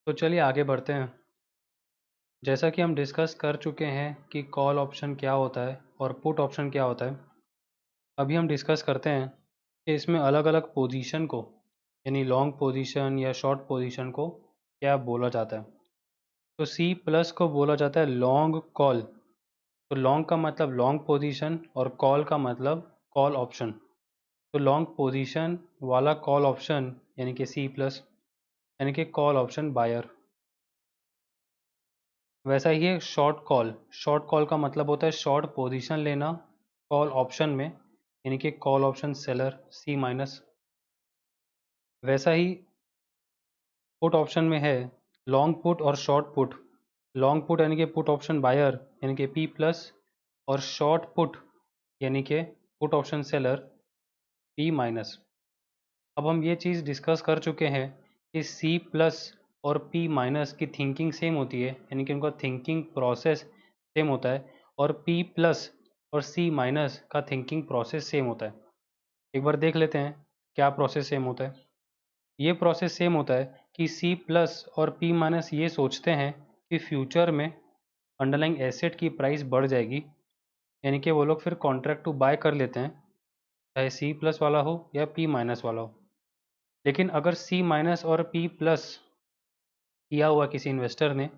तो चलिए आगे बढ़ते हैं। जैसा कि हम डिस्कस कर चुके हैं कि कॉल ऑप्शन क्या होता है और पुट ऑप्शन क्या होता है, अभी हम डिस्कस करते हैं कि इसमें अलग अलग पोजीशन को, यानी लॉन्ग पोजीशन या शॉर्ट पोजीशन को क्या बोला जाता है। तो सी प्लस को बोला जाता है लॉन्ग कॉल। तो लॉन्ग का मतलब लॉन्ग पोजीशन और कॉल का मतलब कॉल ऑप्शन। तो लॉन्ग पोजीशन वाला कॉल ऑप्शन यानी कि सी प्लस, यानी कि कॉल ऑप्शन बायर। वैसा ही है शॉर्ट कॉल। शॉर्ट कॉल का मतलब होता है शॉर्ट पोजीशन लेना कॉल ऑप्शन में, यानी कि कॉल ऑप्शन सेलर सी माइनस। वैसा ही पुट ऑप्शन में है लॉन्ग पुट और शॉर्ट पुट। लॉन्ग पुट यानी कि पुट ऑप्शन बायर यानी कि पी प्लस, और शॉर्ट पुट यानी कि put option seller P minus. अब हम ये चीज़ डिस्कस कर चुके हैं कि सी प्लस और पी माइनस की थिंकिंग सेम होती है, यानी कि उनका थिंकिंग प्रोसेस सेम होता है, और पी प्लस और सी माइनस का थिंकिंग प्रोसेस सेम होता है। एक बार देख लेते हैं क्या प्रोसेस सेम होता है। ये प्रोसेस सेम होता है कि सी प्लस और पी माइनस ये सोचते हैं कि फ्यूचर में अंडरलाइंग एसेट की प्राइस बढ़ जाएगी, यानी कि वो लोग फिर कॉन्ट्रैक्ट टू बाय कर लेते हैं, चाहे सी प्लस वाला हो या पी माइनस वाला हो। लेकिन अगर सी माइनस और पी प्लस किया हुआ किसी इन्वेस्टर ने,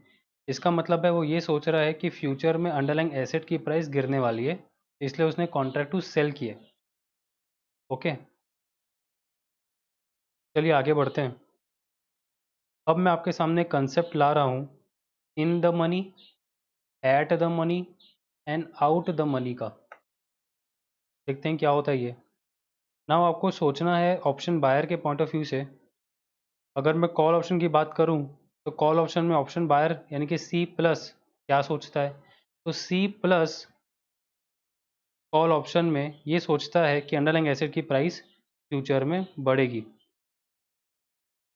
इसका मतलब है वो ये सोच रहा है कि फ्यूचर में अंडरलाइंग एसेट की प्राइस गिरने वाली है, इसलिए उसने कॉन्ट्रैक्ट टू सेल किए। ओके, चलिए आगे बढ़ते हैं। अब मैं आपके सामने कंसेप्ट ला रहा हूँ इन the money, eight the money and out the money का। देखते हैं क्या होता है ये। नाउ आपको सोचना है ऑप्शन बायर के पॉइंट ऑफ व्यू से। अगर मैं कॉल ऑप्शन की बात करूं तो कॉल ऑप्शन में ऑप्शन बायर यानी कि सी प्लस क्या सोचता है। तो सी प्लस कॉल ऑप्शन में ये सोचता है कि अंडरलाइंग एसेट की प्राइस फ्यूचर में बढ़ेगी।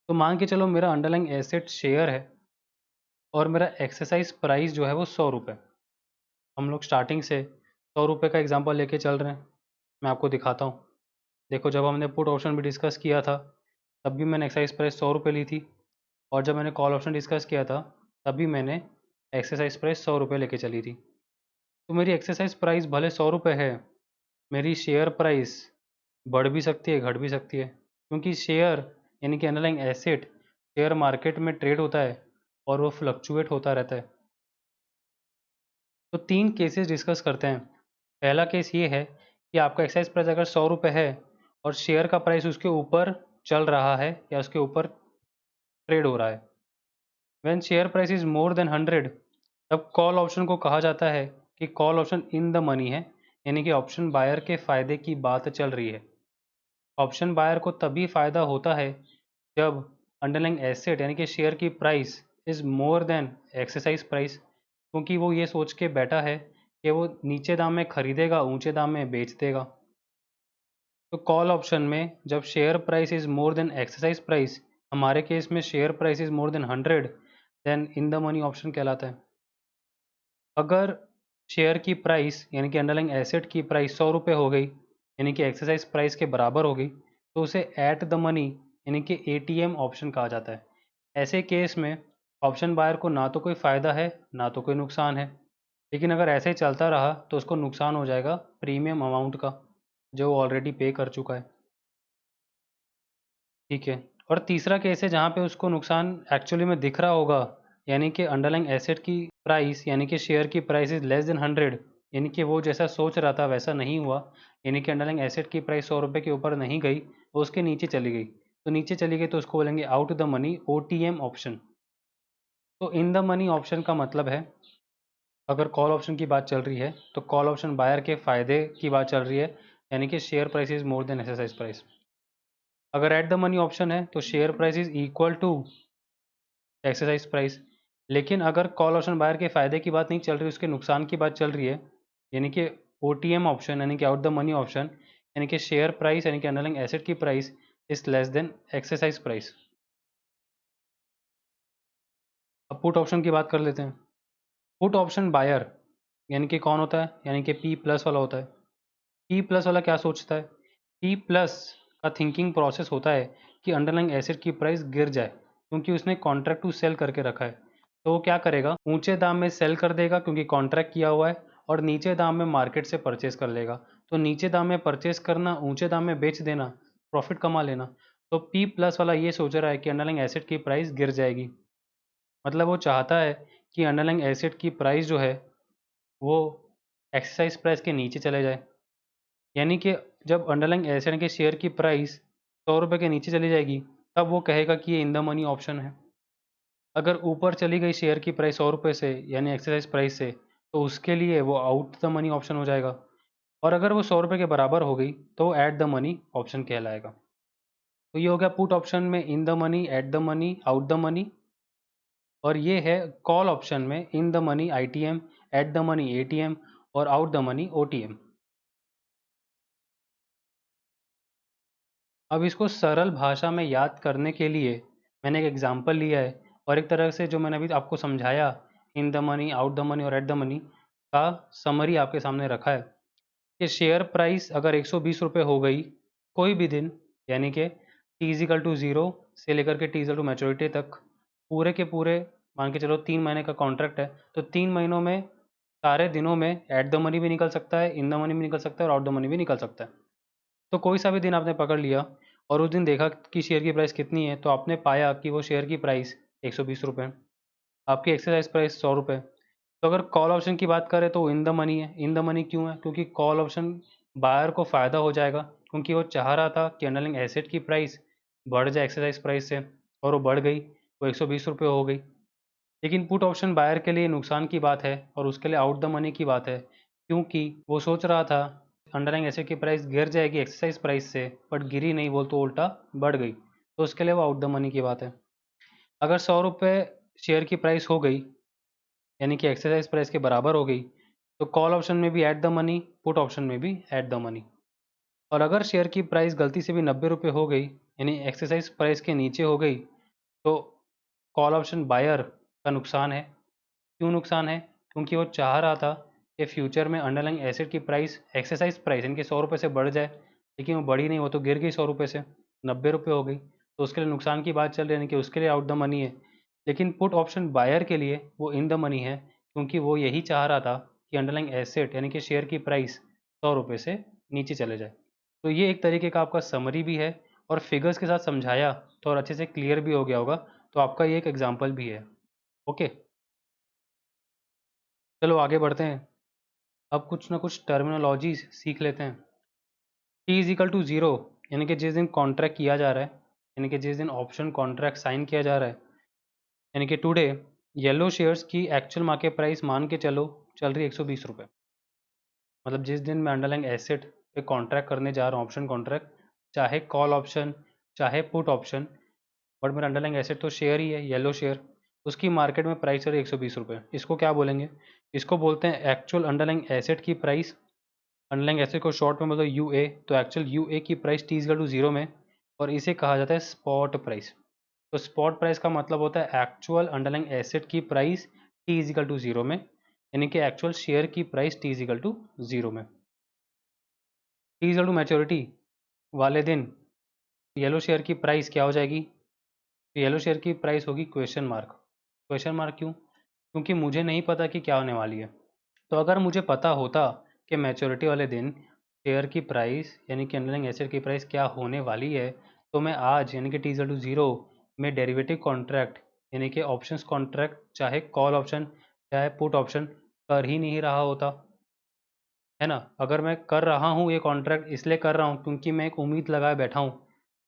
तो मान के चलो मेरा अंडरलाइंग एसेट शेयर है और मेरा एक्सरसाइज प्राइस जो है वो 100 रुपये। हम लोग स्टार्टिंग से 100 रुपये का एग्जांपल लेके चल रहे हैं। मैं आपको दिखाता हूँ। देखो, जब हमने पुट ऑप्शन भी डिस्कस किया था तब भी मैंने एक्सरसाइज प्राइस 100 रुपये ली थी, और जब मैंने कॉल ऑप्शन डिस्कस किया था तब भी मैंने एक्सरसाइज प्राइस 100 रुपये लेके चली थी। तो मेरी एक्सरसाइज प्राइस भले 100 रुपये है, मेरी शेयर प्राइस बढ़ भी सकती है, घट भी सकती है, क्योंकि शेयर यानी कि अंडरलाइंग एसेट शेयर मार्केट में ट्रेड होता है और वो फ्लक्चुएट होता रहता है। तो 3 केसेस डिस्कस करते हैं। पहला केस ये है कि आपका एक्सरसाइज प्राइस अगर 100 रुपये है और शेयर का प्राइस उसके ऊपर चल रहा है या उसके ऊपर ट्रेड हो रहा है। When share price is more than 100, तब कॉल ऑप्शन को कहा जाता है कि call option in the money है, यानी कि ऑप्शन बायर के फ़ायदे की बात चल रही है। ऑप्शन बायर को तभी फ़ायदा होता है जब अंडरलाइंग एसेट यानी कि शेयर की price is more than exercise price, क्योंकि वो ये सोच के बैठा है कि वो नीचे दाम में खरीदेगा, ऊंचे दाम में बेच देगा। तो कॉल ऑप्शन में जब share price is more than exercise price, हमारे केस में share price is more than 100, then in the money option कहलाता है। अगर शेयर की प्राइस यानी कि अंडरलाइंग एसेट की प्राइस 100 रुपये हो गई, यानी कि एक्सरसाइज प्राइस के बराबर हो गई, तो उसे एट द मनी यानी कि एटीएम ऑप्शन कहा जाता है। ऐसे केस में ऑप्शन बायर को ना तो कोई फ़ायदा है ना तो कोई नुकसान है, लेकिन अगर ऐसे ही चलता रहा तो उसको नुकसान हो जाएगा प्रीमियम अमाउंट का, जो वो ऑलरेडी पे कर चुका है। ठीक है। और तीसरा केस है जहाँ पे उसको नुकसान एक्चुअली में दिख रहा होगा, यानी कि अंडरलाइंग एसेट की प्राइस यानी कि शेयर की प्राइस इज लेस देन 100, यानी कि वो जैसा सोच रहा था वैसा नहीं हुआ, यानी कि अंडरलाइंग एसेट की प्राइस 100 रुपये के ऊपर नहीं गई, वो उसके नीचे चली गई। तो नीचे चली गई तो उसको बोलेंगे out the money OTM option. तो इन द मनी ऑप्शन का मतलब है, अगर कॉल ऑप्शन की बात चल रही है तो कॉल ऑप्शन बायर के फ़ायदे की बात चल रही है, यानी कि share price is more than exercise price. अगर एट द मनी ऑप्शन है तो share price is equal to exercise price. लेकिन अगर कॉल ऑप्शन बायर के फ़ायदे की बात नहीं चल रही, उसके नुकसान की बात चल रही है, यानी कि ओटीएम ऑप्शन यानी कि आउट द मनी ऑप्शन, यानी कि शेयर प्राइस यानी कि अंडरलाइंग एसेट की price is less than exercise price. अब पुट ऑप्शन की बात कर लेते हैं। पुट ऑप्शन बायर यानी कि कौन होता है, यानी कि पी प्लस वाला होता है। पी प्लस वाला क्या सोचता है? पी प्लस का थिंकिंग प्रोसेस होता है कि अंडरलाइंग एसेट की प्राइस गिर जाए, क्योंकि उसने कॉन्ट्रैक्ट टू सेल करके रखा है। तो वो क्या करेगा, ऊंचे दाम में सेल कर देगा क्योंकि कॉन्ट्रैक्ट किया हुआ है, और नीचे दाम में मार्केट से परचेस कर लेगा। तो नीचे दाम में परचेस करना, ऊंचे दाम में बेच देना, प्रॉफिट कमा लेना। तो पी प्लस वाला ये सोच रहा है कि अंडरलाइंग एसेट की प्राइस गिर जाएगी, मतलब वो चाहता है कि अंडरलाइंग एसेट की प्राइस जो है वो एक्सरसाइज प्राइस के नीचे चले जाए। यानी कि जब अंडरलाइंग एसेट के शेयर की प्राइस 100 रुपये के नीचे चली जाएगी, तब वो कहेगा कि ये इन द मनी ऑप्शन है। अगर ऊपर चली गई शेयर की प्राइस 100 रुपये से, यानी एक्सरसाइज प्राइस से, तो उसके लिए वो आउट द मनी ऑप्शन हो जाएगा। और अगर वो 100 रुपये के बराबर हो गई तो वो एट द मनी ऑप्शन कहलाएगा। तो ये हो गया पुट ऑप्शन में इन the money, eight the money, out the money. और ये है कॉल ऑप्शन में इन the money ITM, eight the money ATM और आउट द मनी ओटीएम। अब इसको सरल भाषा में याद करने के लिए मैंने एक एग्जांपल लिया है, और एक तरह से जो मैंने अभी आपको समझाया इन the money, out the money और एट द मनी का समरी आपके सामने रखा है कि शेयर प्राइस अगर 120 रुपये हो गई कोई भी दिन, यानी कि टी इजिकल टू ज़ीरो से लेकर के टी इजिकल टू मैच्योरिटी तक, पूरे के पूरे मान के चलो 3 महीने का कॉन्ट्रैक्ट है, तो 3 महीनों में सारे दिनों में एट द मनी भी निकल सकता है, इन द मनी भी निकल सकता है और आउट द मनी भी निकल सकता है। तो कोई सा भी दिन आपने पकड़ लिया और उस दिन देखा कि शेयर की प्राइस कितनी है, तो आपने पाया कि वो शेयर की प्राइस 120 रुपये, आपकी एक्सरसाइज प्राइस 100 रुपये। तो अगर कॉल ऑप्शन की बात करें तो इन द मनी है। इन द मनी क्यों है? क्योंकि कॉल ऑप्शन बायर को फ़ायदा हो जाएगा, क्योंकि वो चाह रहा था कि अंडरलाइंग एसेट की प्राइस बढ़ जाए एक्सरसाइज प्राइस से, और वो बढ़ गई, वो 120 रुपये हो गई। लेकिन पुट ऑप्शन बायर के लिए नुकसान की बात है और उसके लिए आउट द मनी की बात है, क्योंकि वो सोच रहा था अंडरलाइंग एसेट की प्राइस गिर जाएगी एक्सरसाइज प्राइस से, बट गिरी नहीं, बोल तो उल्टा बढ़ गई, तो उसके लिए वो आउट द मनी की बात है। अगर 100 रुपये शेयर की प्राइस हो गई, यानी कि एक्सरसाइज प्राइस के बराबर हो गई, तो कॉल ऑप्शन में भी eight the money, put option में भी एट द मनी। और अगर शेयर की प्राइस गलती से भी 90 रुपये हो गई, यानी एक्सरसाइज प्राइस के नीचे हो गई, तो कॉल ऑप्शन बायर का नुकसान है। क्यों नुकसान है? क्योंकि वो चाह रहा था कि फ्यूचर में अंडरलाइंग एसेट की प्राइस, एक्सरसाइज प्राइस इनके 100 रुपये से बढ़ जाए, लेकिन वो बढ़ी नहीं, वो तो गिर गई 100 रुपये से, 90 रुपये हो गई, तो उसके लिए नुकसान की बात चल रही है, यानी कि उसके लिए आउट द मनी है। लेकिन पुट ऑप्शन बायर के लिए वो इन द मनी है, क्योंकि वो यही चाह रहा था कि अंडरलाइंग एसेट यानी कि शेयर की प्राइस 100 रुपये से नीचे चले जाए। तो ये एक तरीके का आपका समरी भी है, और फिगर्स के साथ समझाया तो और अच्छे से क्लियर भी हो गया होगा। तो आपका ये एक एग्जाम्पल भी है। ओके, चलो आगे बढ़ते हैं। अब कुछ ना कुछ टर्मिनोलॉजी सीख लेते हैं। T is equal to zero, यानी कि जिस दिन कॉन्ट्रैक्ट किया जा रहा है, यानी कि जिस दिन ऑप्शन कॉन्ट्रैक्ट साइन किया जा रहा है, यानी कि टुडे येलो शेयर्स की एक्चुअल मार्केट प्राइस मान के चलो चल रही 120 रुपये। मतलब जिस दिन मैं अंडरलाइंग एसेट पे कॉन्ट्रैक्ट करने जा रहा हूँ, ऑप्शन कॉन्ट्रैक्ट, चाहे कॉल ऑप्शन चाहे पुट ऑप्शन, बट मेरा अंडरलाइंग एसेट तो शेयर ही है, येलो शेयर, उसकी मार्केट में प्राइस है 120 रुपये। इसको क्या बोलेंगे? इसको बोलते हैं एक्चुअल अंडरलाइंग एसेट की प्राइस। अंडरलाइंग एसेट को शॉर्ट में बोलते हैं यू ए, तो एक्चुअल यू ए की price T equal to zero में, और इसे कहा जाता है स्पॉट प्राइस। तो स्पॉट प्राइस का मतलब होता है एक्चुअल अंडरलाइंग एसेट की price T is equal to zero में, यानी कि एक्चुअल शेयर की price T is equal to zero में। टी इजिकल टू मैच्योरिटी वाले दिन येलो शेयर की प्राइस क्या हो जाएगी? तो येलो शेयर की प्राइस होगी क्वेश्चन मार्क। क्वेश्चन मार्क क्यों? क्योंकि मुझे नहीं पता कि क्या होने वाली है। तो अगर मुझे पता होता कि मैच्योरिटी वाले दिन शेयर की प्राइस यानी कि अंडरलाइंग एसेट की प्राइस क्या होने वाली है, तो मैं आज यानी कि टी इक्वल टू ज़ीरो में डेरिवेटिव कॉन्ट्रैक्ट यानी कि ऑप्शंस कॉन्ट्रैक्ट, चाहे कॉल ऑप्शन चाहे पुट ऑप्शन, कर ही नहीं रहा होता, है ना। अगर मैं कर रहा हूँ ये कॉन्ट्रैक्ट, इसलिए कर रहा हूँ क्योंकि मैं एक उम्मीद लगाए बैठा हूँ।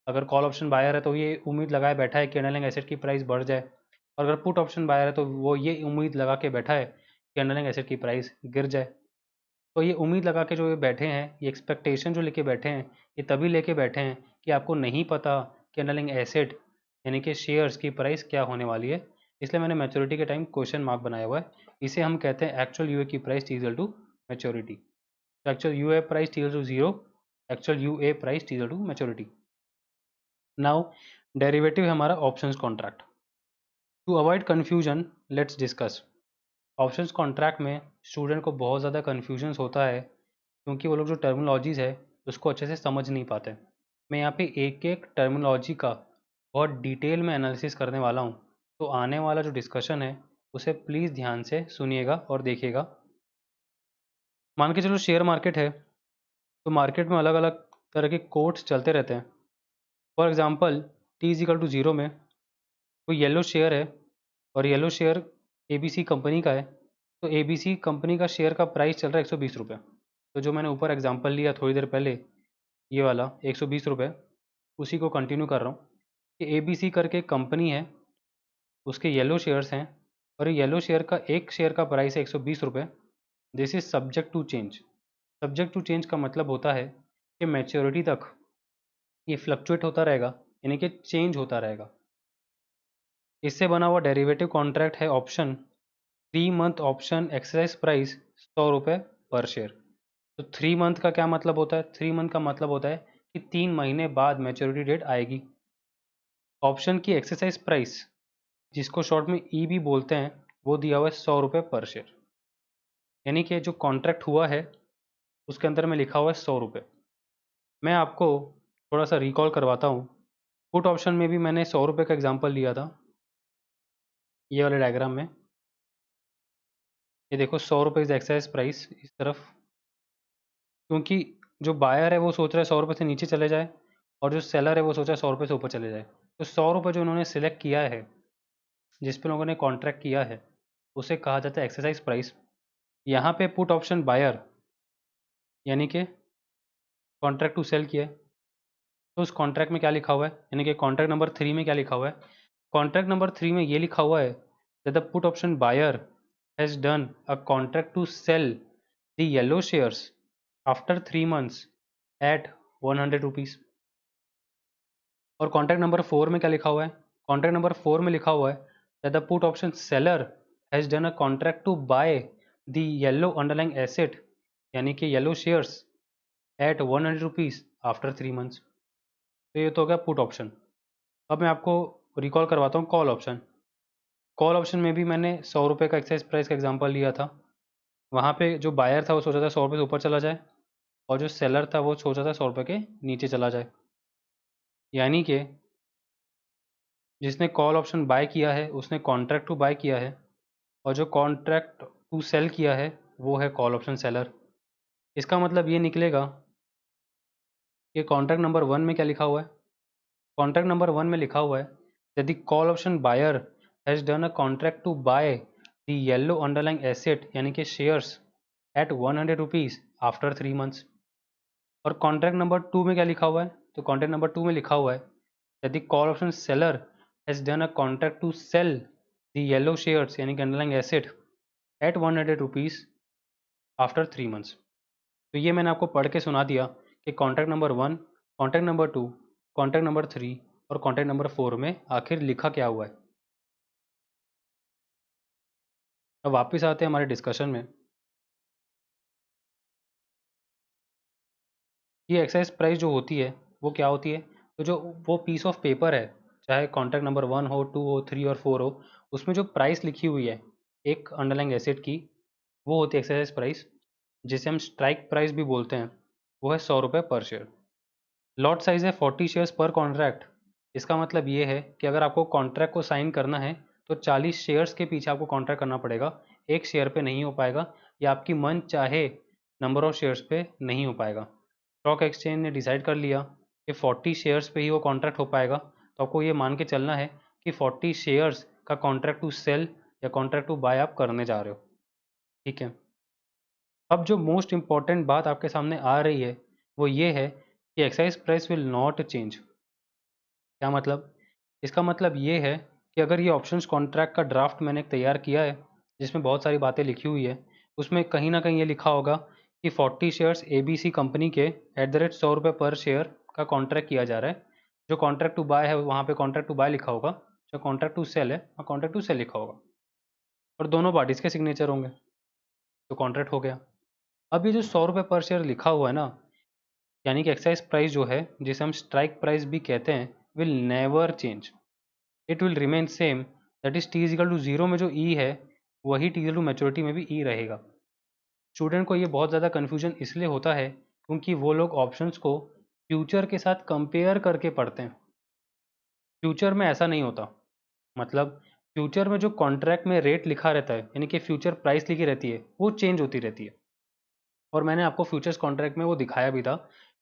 अगर कॉल ऑप्शन बायर है तो ये उम्मीद लगाए बैठा है कि अंडरलाइंग एसेट की प्राइस बढ़ जाए, और अगर पुट ऑप्शन बायर है तो वो ये उम्मीद लगा के बैठा है कि अंडरलाइंग एसेट की प्राइस गिर जाए। तो ये उम्मीद लगा के जो ये बैठे हैं, ये एक्सपेक्टेशन जो लेके बैठे हैं, ये तभी लेके बैठे हैं कि आपको नहीं पता कि अंडरलाइंग एसेट यानी कि शेयर्स की प्राइस क्या होने वाली है। इसलिए मैंने मैच्योरिटी के टाइम क्वेश्चन मार्क बनाया हुआ है। इसे हम कहते हैं एक्चुअल यूए की price T equal to maturity. तो actual UA price T equal to zero, actual UA price T equal to maturity. Now derivative है हमारा options contract. To avoid confusion let's discuss. Options contract में student को बहुत ज़्यादा confusions होता है, क्योंकि वो लोग जो टर्मिनोलॉजीज़ है उसको अच्छे से समझ नहीं पाते। मैं यहाँ पे एक एक टर्मिनोलॉजी का बहुत डिटेल में एनालिसिस करने वाला हूँ, तो आने वाला जो डिस्कशन है उसे प्लीज़ ध्यान से सुनिएगा और देखिएगा। मान के चलो शेयर मार्केट है, तो मार्केट में अलग अलग तरह के कोट्स चलते रहते हैं। For example T is equal to zero में कोई येलो शेयर है और येलो शेयर एबीसी कंपनी का है, तो एबीसी कंपनी का शेयर का प्राइस चल रहा है 120 रुपये। तो जो मैंने ऊपर एग्जांपल लिया थोड़ी देर पहले, ये वाला 120 रुपये, उसी को कंटिन्यू कर रहा हूँ कि एबीसी करके कंपनी है, उसके येलो शेयर्स हैं और येलो शेयर का एक शेयर का प्राइस है 120 रुपये। This is subject to change. Subject to change का मतलब होता है कि मैच्योरिटी तक ये फ्लक्चुएट होता रहेगा, यानी कि चेंज होता रहेगा। इससे बना हुआ डेरिवेटिव कॉन्ट्रैक्ट है option, 3 month option exercise price 100 रुपये पर शेयर। तो 3 मंथ का क्या मतलब होता है? 3 मंथ का मतलब होता है कि 3 महीने बाद मैच्योरिटी डेट आएगी। ऑप्शन की एक्सरसाइज प्राइस, जिसको शॉर्ट में ई भी बोलते हैं, वो दिया हुआ है 100 रुपये पर शेयर। यानी कि जो कॉन्ट्रैक्ट हुआ है उसके अंदर में लिखा हुआ है 100 रुपये। मैं आपको थोड़ा सा रिकॉल करवाता हूँ। पुट ऑप्शन में भी मैंने 100 रुपये का एग्जाम्पल लिया था, ये वाले डायग्राम में। ये देखो 100 रुपये इज एक्सरसाइज प्राइस इस तरफ, क्योंकि जो बायर है वो सोच रहा है 100 रुपये से नीचे चले जाए और जो सेलर है वो सोच रहा है 100 रुपये से ऊपर चले जाए। तो 100 रुपये जो उन्होंने सिलेक्ट किया है, जिस पे लोगों ने कॉन्ट्रैक्ट किया है, उसे कहा जाता है एक्सरसाइज प्राइस। यहाँ पे पुट ऑप्शन बायर यानी कि कॉन्ट्रैक्ट टू सेल किया है, तो उस कॉन्ट्रैक्ट में क्या लिखा हुआ है, यानी कि कॉन्ट्रैक्ट नंबर 3 में क्या लिखा हुआ है? कॉन्ट्रैक्ट नंबर 3 में ये लिखा हुआ है that the put option buyer has done a contract to sell the yellow shares after 3 months at 100 rupees. और कॉन्ट्रैक्ट नंबर 4 में क्या लिखा हुआ है? कॉन्ट्रैक्ट नंबर 4 में लिखा हुआ है that the put option seller has done a contract to buy the yellow underlying asset, यानी कि yellow shares at 100 rupees after 3 months. तो ये तो हो गया पुट ऑप्शन। अब मैं आपको रिकॉल करवाता हूँ कॉल ऑप्शन। कॉल ऑप्शन में भी मैंने 100 रुपये का एक्साइज प्राइस का एग्जांपल लिया था। वहाँ पे जो बायर था वो सोचा था 100 रुपये से ऊपर चला जाए और जो सेलर था वो सोचा था 100 रुपये के नीचे चला जाए। यानी कि जिसने कॉल ऑप्शन बाय किया है उसने कॉन्ट्रैक्ट टू बाय किया है, और जो कॉन्ट्रैक्ट टू सेल किया है वो है कॉल ऑप्शन सेलर। इसका मतलब ये निकलेगा कि कॉन्ट्रैक्ट नंबर 1 में क्या लिखा हुआ है? कॉन्ट्रैक्ट नंबर 1 में लिखा हुआ है that the call option buyer has done a contract to buy the yellow underlying asset, यानी कि shares at 100 rupees after 3 months. और कॉन्ट्रैक्ट नंबर 2 में क्या लिखा हुआ है? तो कॉन्ट्रैक्ट नंबर 2 में लिखा हुआ है that the call option seller has done a contract to sell the yellow shares, यानी कि underlying asset at 100 rupees after 3 months. तो ये मैंने आपको पढ़ के सुना दिया कि contract number 1, contract number 2, contract number 3 और कॉन्ट्रैक्ट नंबर 4 में आखिर लिखा क्या हुआ है। अब वापस आते हैं हमारे डिस्कशन में। ये एक्साइज प्राइस जो होती है वो क्या होती है? तो जो वो पीस ऑफ पेपर है, चाहे कॉन्ट्रैक्ट नंबर 1 हो, 2 हो, 3 और 4 हो, उसमें जो प्राइस लिखी हुई है एक अंडरलाइंग एसेट की, वो होती है एक्सरसाइज प्राइस, जिसे हम स्ट्राइक प्राइस भी बोलते हैं। वो है 100 रुपये पर शेयर। लॉट साइज़ है 40 शेयर्स पर कॉन्ट्रैक्ट। इसका मतलब ये है कि अगर आपको कॉन्ट्रैक्ट को साइन करना है तो 40 शेयर्स के पीछे आपको कॉन्ट्रैक्ट करना पड़ेगा, एक शेयर पे नहीं हो पाएगा, या आपकी मन चाहे नंबर ऑफ शेयर्स पे नहीं हो पाएगा। स्टॉक एक्सचेंज ने डिसाइड कर लिया कि 40 शेयर्स पे ही वो कॉन्ट्रैक्ट हो पाएगा, तो आपको ये मान के चलना है कि 40 शेयर्स का कॉन्ट्रैक्ट टू सेल या कॉन्ट्रैक्ट टू बाय आप करने जा रहे हो। ठीक है। अब जो मोस्ट इम्पॉर्टेंट बात आपके सामने आ रही है वो ये है कि excise price will not change. क्या मतलब? इसका मतलब ये है कि अगर ये ऑप्शंस कॉन्ट्रैक्ट का ड्राफ्ट मैंने तैयार किया है जिसमें बहुत सारी बातें लिखी हुई है, उसमें कहीं ना कहीं ये लिखा होगा कि 40 शेयर्स एबीसी कंपनी के @ 100 रुपये पर शेयर का कॉन्ट्रैक्ट किया जा रहा है। जो कॉन्ट्रैक्ट टू बाय है वहाँ पे कॉन्ट्रैक्ट टू बाय लिखा होगा, जो कॉन्ट्रैक्ट टू सेल है वहाँ कॉन्ट्रैक्ट टू सेल लिखा होगा, और दोनों पार्टीज़ के सिग्नेचर होंगे, तो कॉन्ट्रैक्ट हो गया। अब ये जो 100 रुपये पर शेयर लिखा हुआ है ना, यानी कि एक्साइज प्राइस जो है, जिसे हम स्ट्राइक प्राइस भी कहते हैं, will never change. It will remain same, that is T is equal to zero में जो ई है वही टी इक्वल टू मैच्योरिटी में भी ई रहेगा। स्टूडेंट को ये बहुत ज़्यादा कन्फ्यूजन इसलिए होता है क्योंकि वो लोग ऑप्शंस को फ्यूचर के साथ कंपेयर करके पढ़ते हैं। फ्यूचर में ऐसा नहीं होता। मतलब फ्यूचर में जो कॉन्ट्रैक्ट में रेट लिखा रहता है, यानी कि फ्यूचर प्राइस लिखी रहती है, वो चेंज होती रहती है। और मैंने आपको फ्यूचर्स कॉन्ट्रैक्ट में वो दिखाया भी था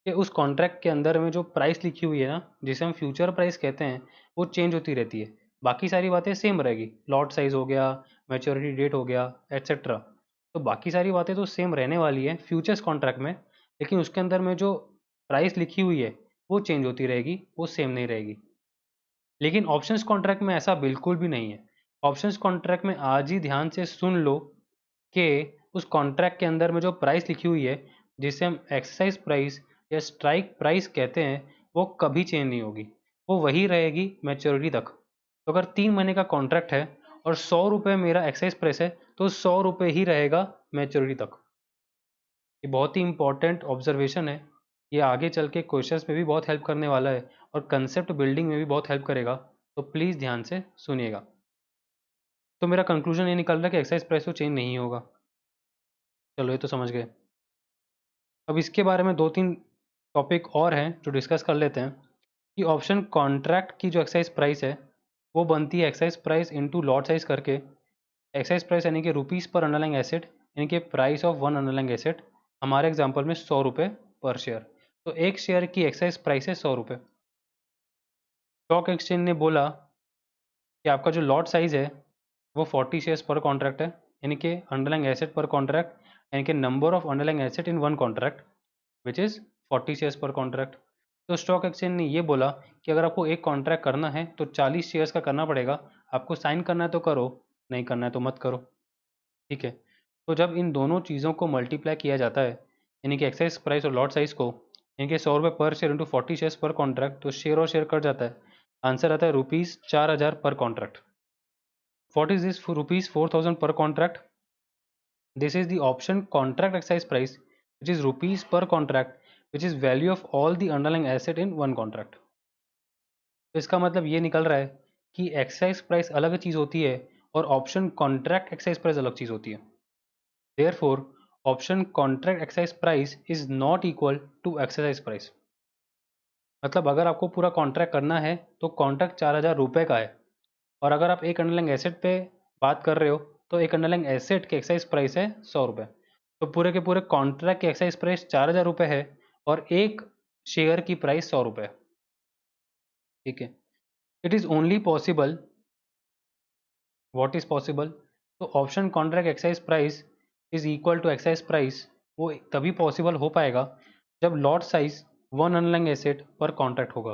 कि उस कॉन्ट्रैक्ट के अंदर में जो प्राइस लिखी हुई है ना, जिसे हम फ्यूचर प्राइस कहते हैं, वो चेंज होती रहती है। बाकी सारी बातें सेम रहेगी, लॉट साइज हो गया, मैच्योरिटी डेट हो गया, एट्सेट्रा। तो बाकी सारी बातें तो सेम रहने वाली है फ्यूचर्स कॉन्ट्रैक्ट में, लेकिन उसके अंदर में जो प्राइस लिखी हुई है वो चेंज होती रहेगी, वो सेम नहीं रहेगी। लेकिन ऑप्शंस कॉन्ट्रैक्ट में ऐसा बिल्कुल भी नहीं है। ऑप्शंस कॉन्ट्रैक्ट में आज ही ध्यान से सुन लो कि उस कॉन्ट्रैक्ट के अंदर में जो प्राइस लिखी हुई है, जिसे हम एक्सरसाइज प्राइस या स्ट्राइक प्राइस कहते हैं, वो कभी चेंज नहीं होगी। वो वही रहेगी मैच्योरिटी तक। तो अगर 3 महीने का कॉन्ट्रैक्ट है और 100 रुपये मेरा एक्सरसाइज प्राइस है, तो 100 रुपये ही रहेगा मैच्योरिटी तक। ये बहुत ही इंपॉर्टेंट ऑब्जर्वेशन है। ये आगे चल के क्वेश्चंस में भी बहुत हेल्प करने वाला है और कंसेप्ट बिल्डिंग में भी बहुत हेल्प करेगा। तो प्लीज़ ध्यान से सुनिएगा। तो मेरा कंक्लूजन ये निकल रहा है कि एक्सरसाइज प्राइस तो चेंज नहीं होगा। चलो, ये तो समझ गए। अब इसके बारे में 2-3 टॉपिक और हैं जो डिस्कस कर लेते हैं कि ऑप्शन कॉन्ट्रैक्ट की जो एक्सरसाइज प्राइस है, वो बनती है exercise price into lot size करके। एक्सरसाइज प्राइस यानी कि रुपीज़ पर अंडरलाइंग एसेट, यानी कि price of one underlying asset. हमारे एग्जांपल में 100 रुपये पर शेयर। तो एक शेयर की एक्सरसाइज प्राइस है 100 रुपये। स्टॉक एक्सचेंज ने बोला कि आपका जो लॉट साइज है वो 40 शेयर्स पर कॉन्ट्रैक्ट है, यानी कि अंडरलाइंग एसेट पर कॉन्ट्रैक्ट, यानी कि number of underlying asset in one contract which is 40 shares पर कॉन्ट्रैक्ट। तो स्टॉक एक्सचेंज ने ये बोला कि अगर आपको एक कॉन्ट्रैक्ट करना है तो 40 शेयर्स का करना पड़ेगा। आपको साइन करना है तो करो, नहीं करना है तो मत करो। ठीक है। तो जब इन दोनों चीज़ों को मल्टीप्लाई किया जाता है, यानी कि एक्साइज प्राइस और लॉट साइज को, यानी कि 100 रुपये पर शेयर इंटू 40 शेयर्स पर कॉन्ट्रैक्ट, तो शेयर और शेयर कट जाता है। आंसर आता है ₹4000 पर contract. What is this ₹4000 per contract? This is the option contract exercise price, which is rupees per contract, which is value of all the underlying asset in one contract. तो इसका मतलब ये निकल रहा है कि एक्सरसाइज प्राइस अलग चीज़ होती है और ऑप्शन कॉन्ट्रैक्ट एक्सरसाइज प्राइस अलग चीज़ होती है। Therefore option contract exercise price is not equal to exercise price. मतलब अगर आपको पूरा कॉन्ट्रैक्ट करना है तो कॉन्ट्रैक्ट 4000 रुपये का है, और अगर आप एक अंडरलाइंग एसेट पे बात कर रहे हो तो एक अंडरलाइंग एसेट की एक्साइज प्राइस है 100 रुपये। तो पूरे के पूरे कॉन्ट्रैक्ट की एक्साइज प्राइस 4000 रुपये है और एक शेयर की प्राइस 100 रुपये। ठीक है। It is only possible, what is possible? तो option contract exercise price is equal to exercise price वो तभी पॉसिबल हो पाएगा जब lot size one underlying asset पर कॉन्ट्रैक्ट होगा।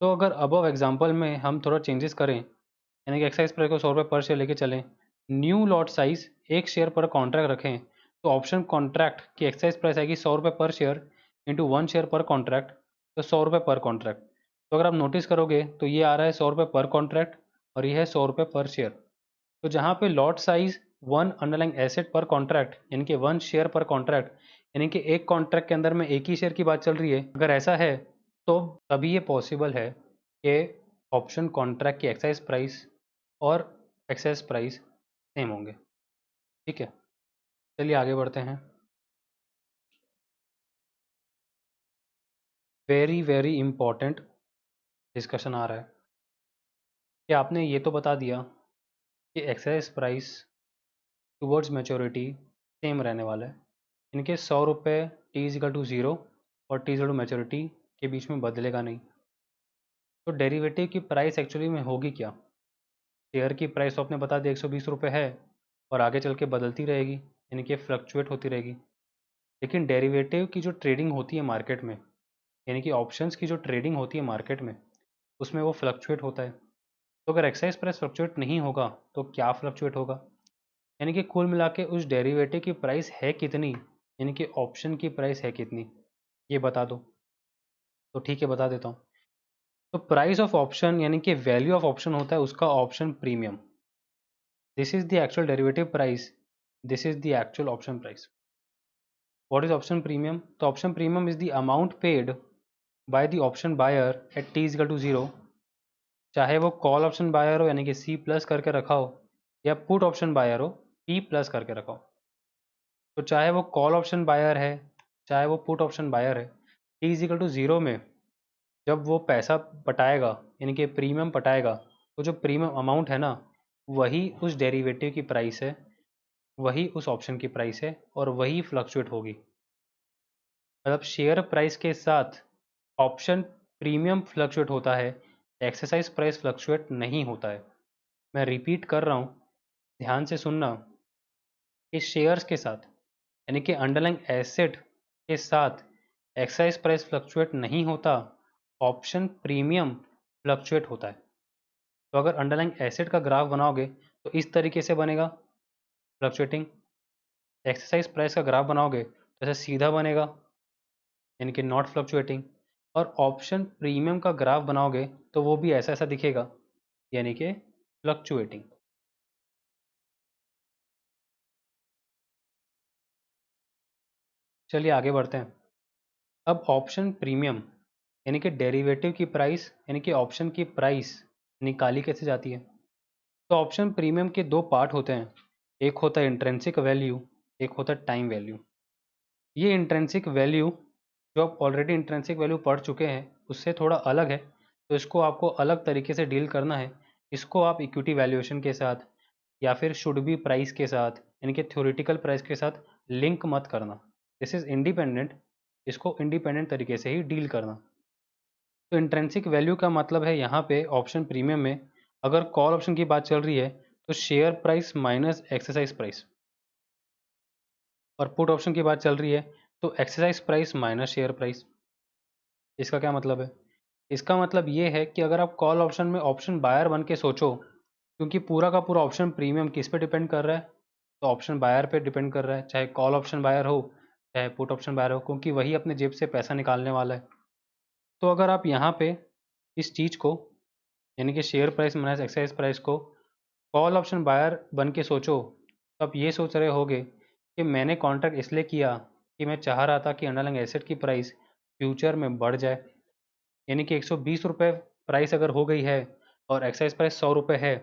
तो अगर अबव एग्जांपल में हम थोड़ा चेंजेस करें, यानी कि एक्साइज प्राइस को 100 रुपये पर शेयर लेके चलें, न्यू लॉट साइज एक शेयर पर कॉन्ट्रैक्ट रखें, तो ऑप्शन कॉन्ट्रैक्ट की एक्साइज प्राइस आएगी 100 रुपये पर शेयर इंटू 1 शेयर पर कॉन्ट्रैक्ट, तो 100 रुपये पर कॉन्ट्रैक्ट। तो अगर आप नोटिस करोगे तो ये आ रहा है 100 रुपये पर कॉन्ट्रैक्ट और ये है 100 रुपये पर शेयर। तो जहाँ पे lot size one underlying asset पर कॉन्ट्रैक्ट, यानी कि 1 शेयर पर कॉन्ट्रैक्ट, यानी कि एक कॉन्ट्रैक्ट के अंदर में एक ही शेयर की बात चल रही है, अगर ऐसा है तो तभी ये पॉसिबल है कि ऑप्शन कॉन्ट्रैक्ट की एक्साइज प्राइस और एक्सेस प्राइस सेम होंगे। ठीक है, चलिए आगे बढ़ते हैं। वेरी वेरी इंपॉर्टेंट डिस्कशन आ रहा है कि आपने ये तो बता दिया कि exercise price towards maturity same रहने वाला है, इनके 100 रुपये t=0 और t= मैच्योरिटी के बीच में बदलेगा नहीं। तो डेरिवेटिव की प्राइस एक्चुअली में होगी क्या? शेयर की प्राइस तो आपने बता दिया 120 रुपये है और आगे चल के बदलती रहेगी, यानी कि फ्लक्चुएट होती रहेगी। लेकिन डेरिवेटिव की जो ट्रेडिंग होती है मार्केट में, यानी कि ऑप्शंस की जो ट्रेडिंग होती है मार्केट में, उसमें वो फ्लक्चुएट होता है। तो अगर एक्साइज प्राइस फ्लक्चुएट नहीं होगा तो क्या फ्लक्चुएट होगा? यानी कि कुल मिला के उस डेरिवेटिव की प्राइस है कितनी, यानी कि ऑप्शन की प्राइस है कितनी, ये बता दो। तो ठीक है, बता देता हूँ। तो प्राइस ऑफ ऑप्शन यानी कि वैल्यू ऑफ ऑप्शन होता है उसका option premium. This is the actual derivative price, this is the actual option price. What is option premium? तो option premium is the amount paid by the option buyer at t=0, चाहे वो call option buyer हो यानी कि C+ करके रखा हो, या पुट ऑप्शन बायर हो P+ करके रखा हो। तो चाहे वो कॉल ऑप्शन बायर है, चाहे वो पुट ऑप्शन बायर है, t=0 में जब वो पैसा पटाएगा यानी कि प्रीमियम पटाएगा, तो जो प्रीमियम अमाउंट है ना, वही उस डेरिवेटिव की प्राइस है, वही उस ऑप्शन की प्राइस है और वही फ्लक्चुएट होगी। मतलब शेयर प्राइस के साथ ऑप्शन प्रीमियम फ्लक्चुएट होता है, एक्सरसाइज प्राइस फ्लक्चुएट नहीं होता है। मैं रिपीट कर रहा हूँ, ध्यान से सुनना कि शेयर्स के साथ यानी कि अंडरलाइंग एसेट के साथ एक्सरसाइज प्राइस फ्लक्चुएट नहीं होता, ऑप्शन प्रीमियम फ्लक्चुएट होता है। तो अगर अंडरलाइंग एसेट का ग्राफ बनाओगे तो इस तरीके से बनेगा फ्लक्चुएटिंग, एक्सरसाइज प्राइस का ग्राफ बनाओगे तो ऐसे सीधा बनेगा यानी कि नॉट फ्लक्चुएटिंग, और ऑप्शन प्रीमियम का ग्राफ बनाओगे तो वो भी ऐसा ऐसा दिखेगा यानी कि फ्लक्चुएटिंग। चलिए आगे बढ़ते हैं। अब ऑप्शन प्रीमियम यानी कि डेरिवेटिव की प्राइस यानी कि ऑप्शन की प्राइस निकाली कैसे जाती है। तो ऑप्शन प्रीमियम के दो पार्ट होते हैं, एक होता है इंट्रिंसिक वैल्यू, एक होता है टाइम वैल्यू। ये इंट्रिंसिक वैल्यू जो आप ऑलरेडी इंट्रिंसिक वैल्यू पढ़ चुके हैं उससे थोड़ा अलग है, तो इसको आपको अलग तरीके से डील करना है। इसको आप इक्विटी वैल्यूएशन के साथ या फिर शुड बी प्राइस के साथ यानी कि थ्योरेटिकल प्राइस के साथ लिंक मत करना। दिस इज इंडिपेंडेंट, इसको इंडिपेंडेंट तरीके से ही डील करना। तो इंट्रिंसिक वैल्यू का मतलब है यहाँ पे ऑप्शन प्रीमियम में अगर कॉल ऑप्शन की बात चल रही है तो share price minus exercise price, और पुट ऑप्शन की बात चल रही है तो exercise price minus share price. इसका क्या मतलब है? इसका मतलब ये है कि अगर आप कॉल ऑप्शन में ऑप्शन बायर बन के सोचो, क्योंकि पूरा का पूरा ऑप्शन प्रीमियम किस पे डिपेंड कर रहा है, तो ऑप्शन बायर पे डिपेंड कर रहा है, चाहे कॉल ऑप्शन बायर हो चाहे पुट ऑप्शन बायर हो, क्योंकि वही अपने जेब से पैसा निकालने वाला है। तो अगर आप यहाँ पे इस चीज़ को यानी कि share price minus exercise price को कॉल ऑप्शन बायर बन के सोचो, तो आप ये सोच रहे होगे कि मैंने कॉन्ट्रैक्ट इसलिए किया कि मैं चाह रहा था कि अंडरलाइंग एसेट की प्राइस फ्यूचर में बढ़ जाए, यानी कि 120 रुपये प्राइस अगर हो गई है और एक्साइज प्राइस 100 रुपये है,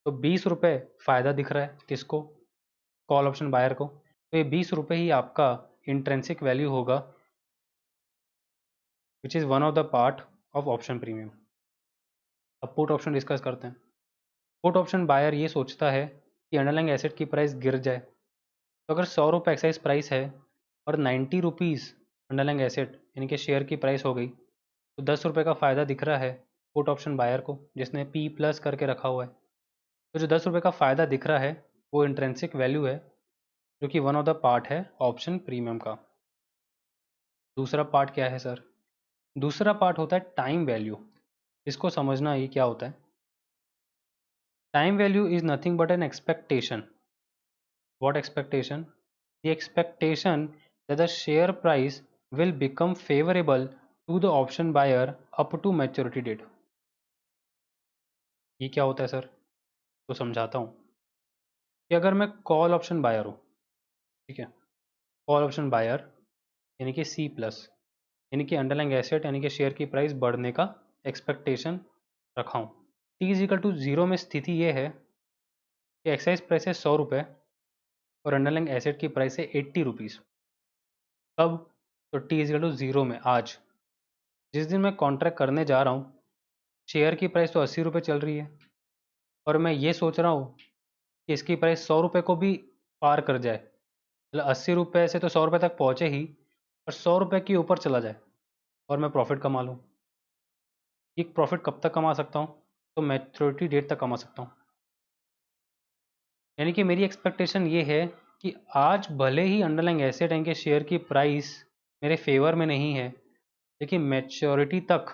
तो 20 रुपये फ़ायदा दिख रहा है किसको? कॉल ऑप्शन बायर को। तो ये 20 रुपये ही आपका इंट्रेंसिक वैल्यू होगा, which is one of the part of option premium. अब पुट ऑप्शन डिस्कस करते हैं। पुट ऑप्शन बायर ये सोचता है कि अंडरलाइंग एसेट की प्राइस गिर जाए। तो अगर 100 रुपये एक्साइज प्राइस है और 90 रुपीज़ अंडरलाइंग एसेट यानी कि शेयर की प्राइस हो गई, तो 10 रुपये का फ़ायदा दिख रहा है पुट ऑप्शन बायर को, जिसने पी प्लस करके रखा हुआ है। तो जो 10 रुपये का फ़ायदा दिख रहा है वो इंट्रेंसिक वैल्यू है, जो कि वन ऑफ द पार्ट है ऑप्शन प्रीमियम का। दूसरा पार्ट क्या है सर? दूसरा पार्ट होता है टाइम वैल्यू। इसको समझना ये क्या होता है। Time value is nothing but an expectation. What expectation? The expectation that the share price will become favorable to the option buyer up to maturity date। ये क्या होता है सर? तो समझाता हूँ कि अगर मैं कॉल ऑप्शन बायर हूँ, ठीक है, कॉल ऑप्शन बायर यानी कि सी प्लस यानी कि अंडरलाइंग एसेट यानी कि शेयर की प्राइस बढ़ने का एक्सपेक्टेशन रखा हूँ। T is equal to zero में स्थिति ये है कि एक्साइज प्राइस है 100 रुपये और अंडरलाइंग एसेट की प्राइस है 80 रुपीज़। कब? तो T is equal to zero में, आज जिस दिन मैं कॉन्ट्रैक्ट करने जा रहा हूँ, शेयर की प्राइस तो 80 रुपये चल रही है और मैं ये सोच रहा हूँ कि इसकी प्राइस 100 रुपये को भी पार कर जाए, मतलब 80 रुपये से तो 100 रुपये तक पहुँचे ही, और 100 रुपये के ऊपर चला जाए और मैं प्रॉफिट कमा लूँ। ये प्रॉफिट कब तक कमा सकता हूँ? तो मैच्योरिटी डेट तक कमा सकता हूँ। यानी कि मेरी एक्सपेक्टेशन ये है कि आज भले ही अंडरलाइंग एसेट यानी कि शेयर की प्राइस मेरे फेवर में नहीं है, लेकिन मैच्योरिटी तक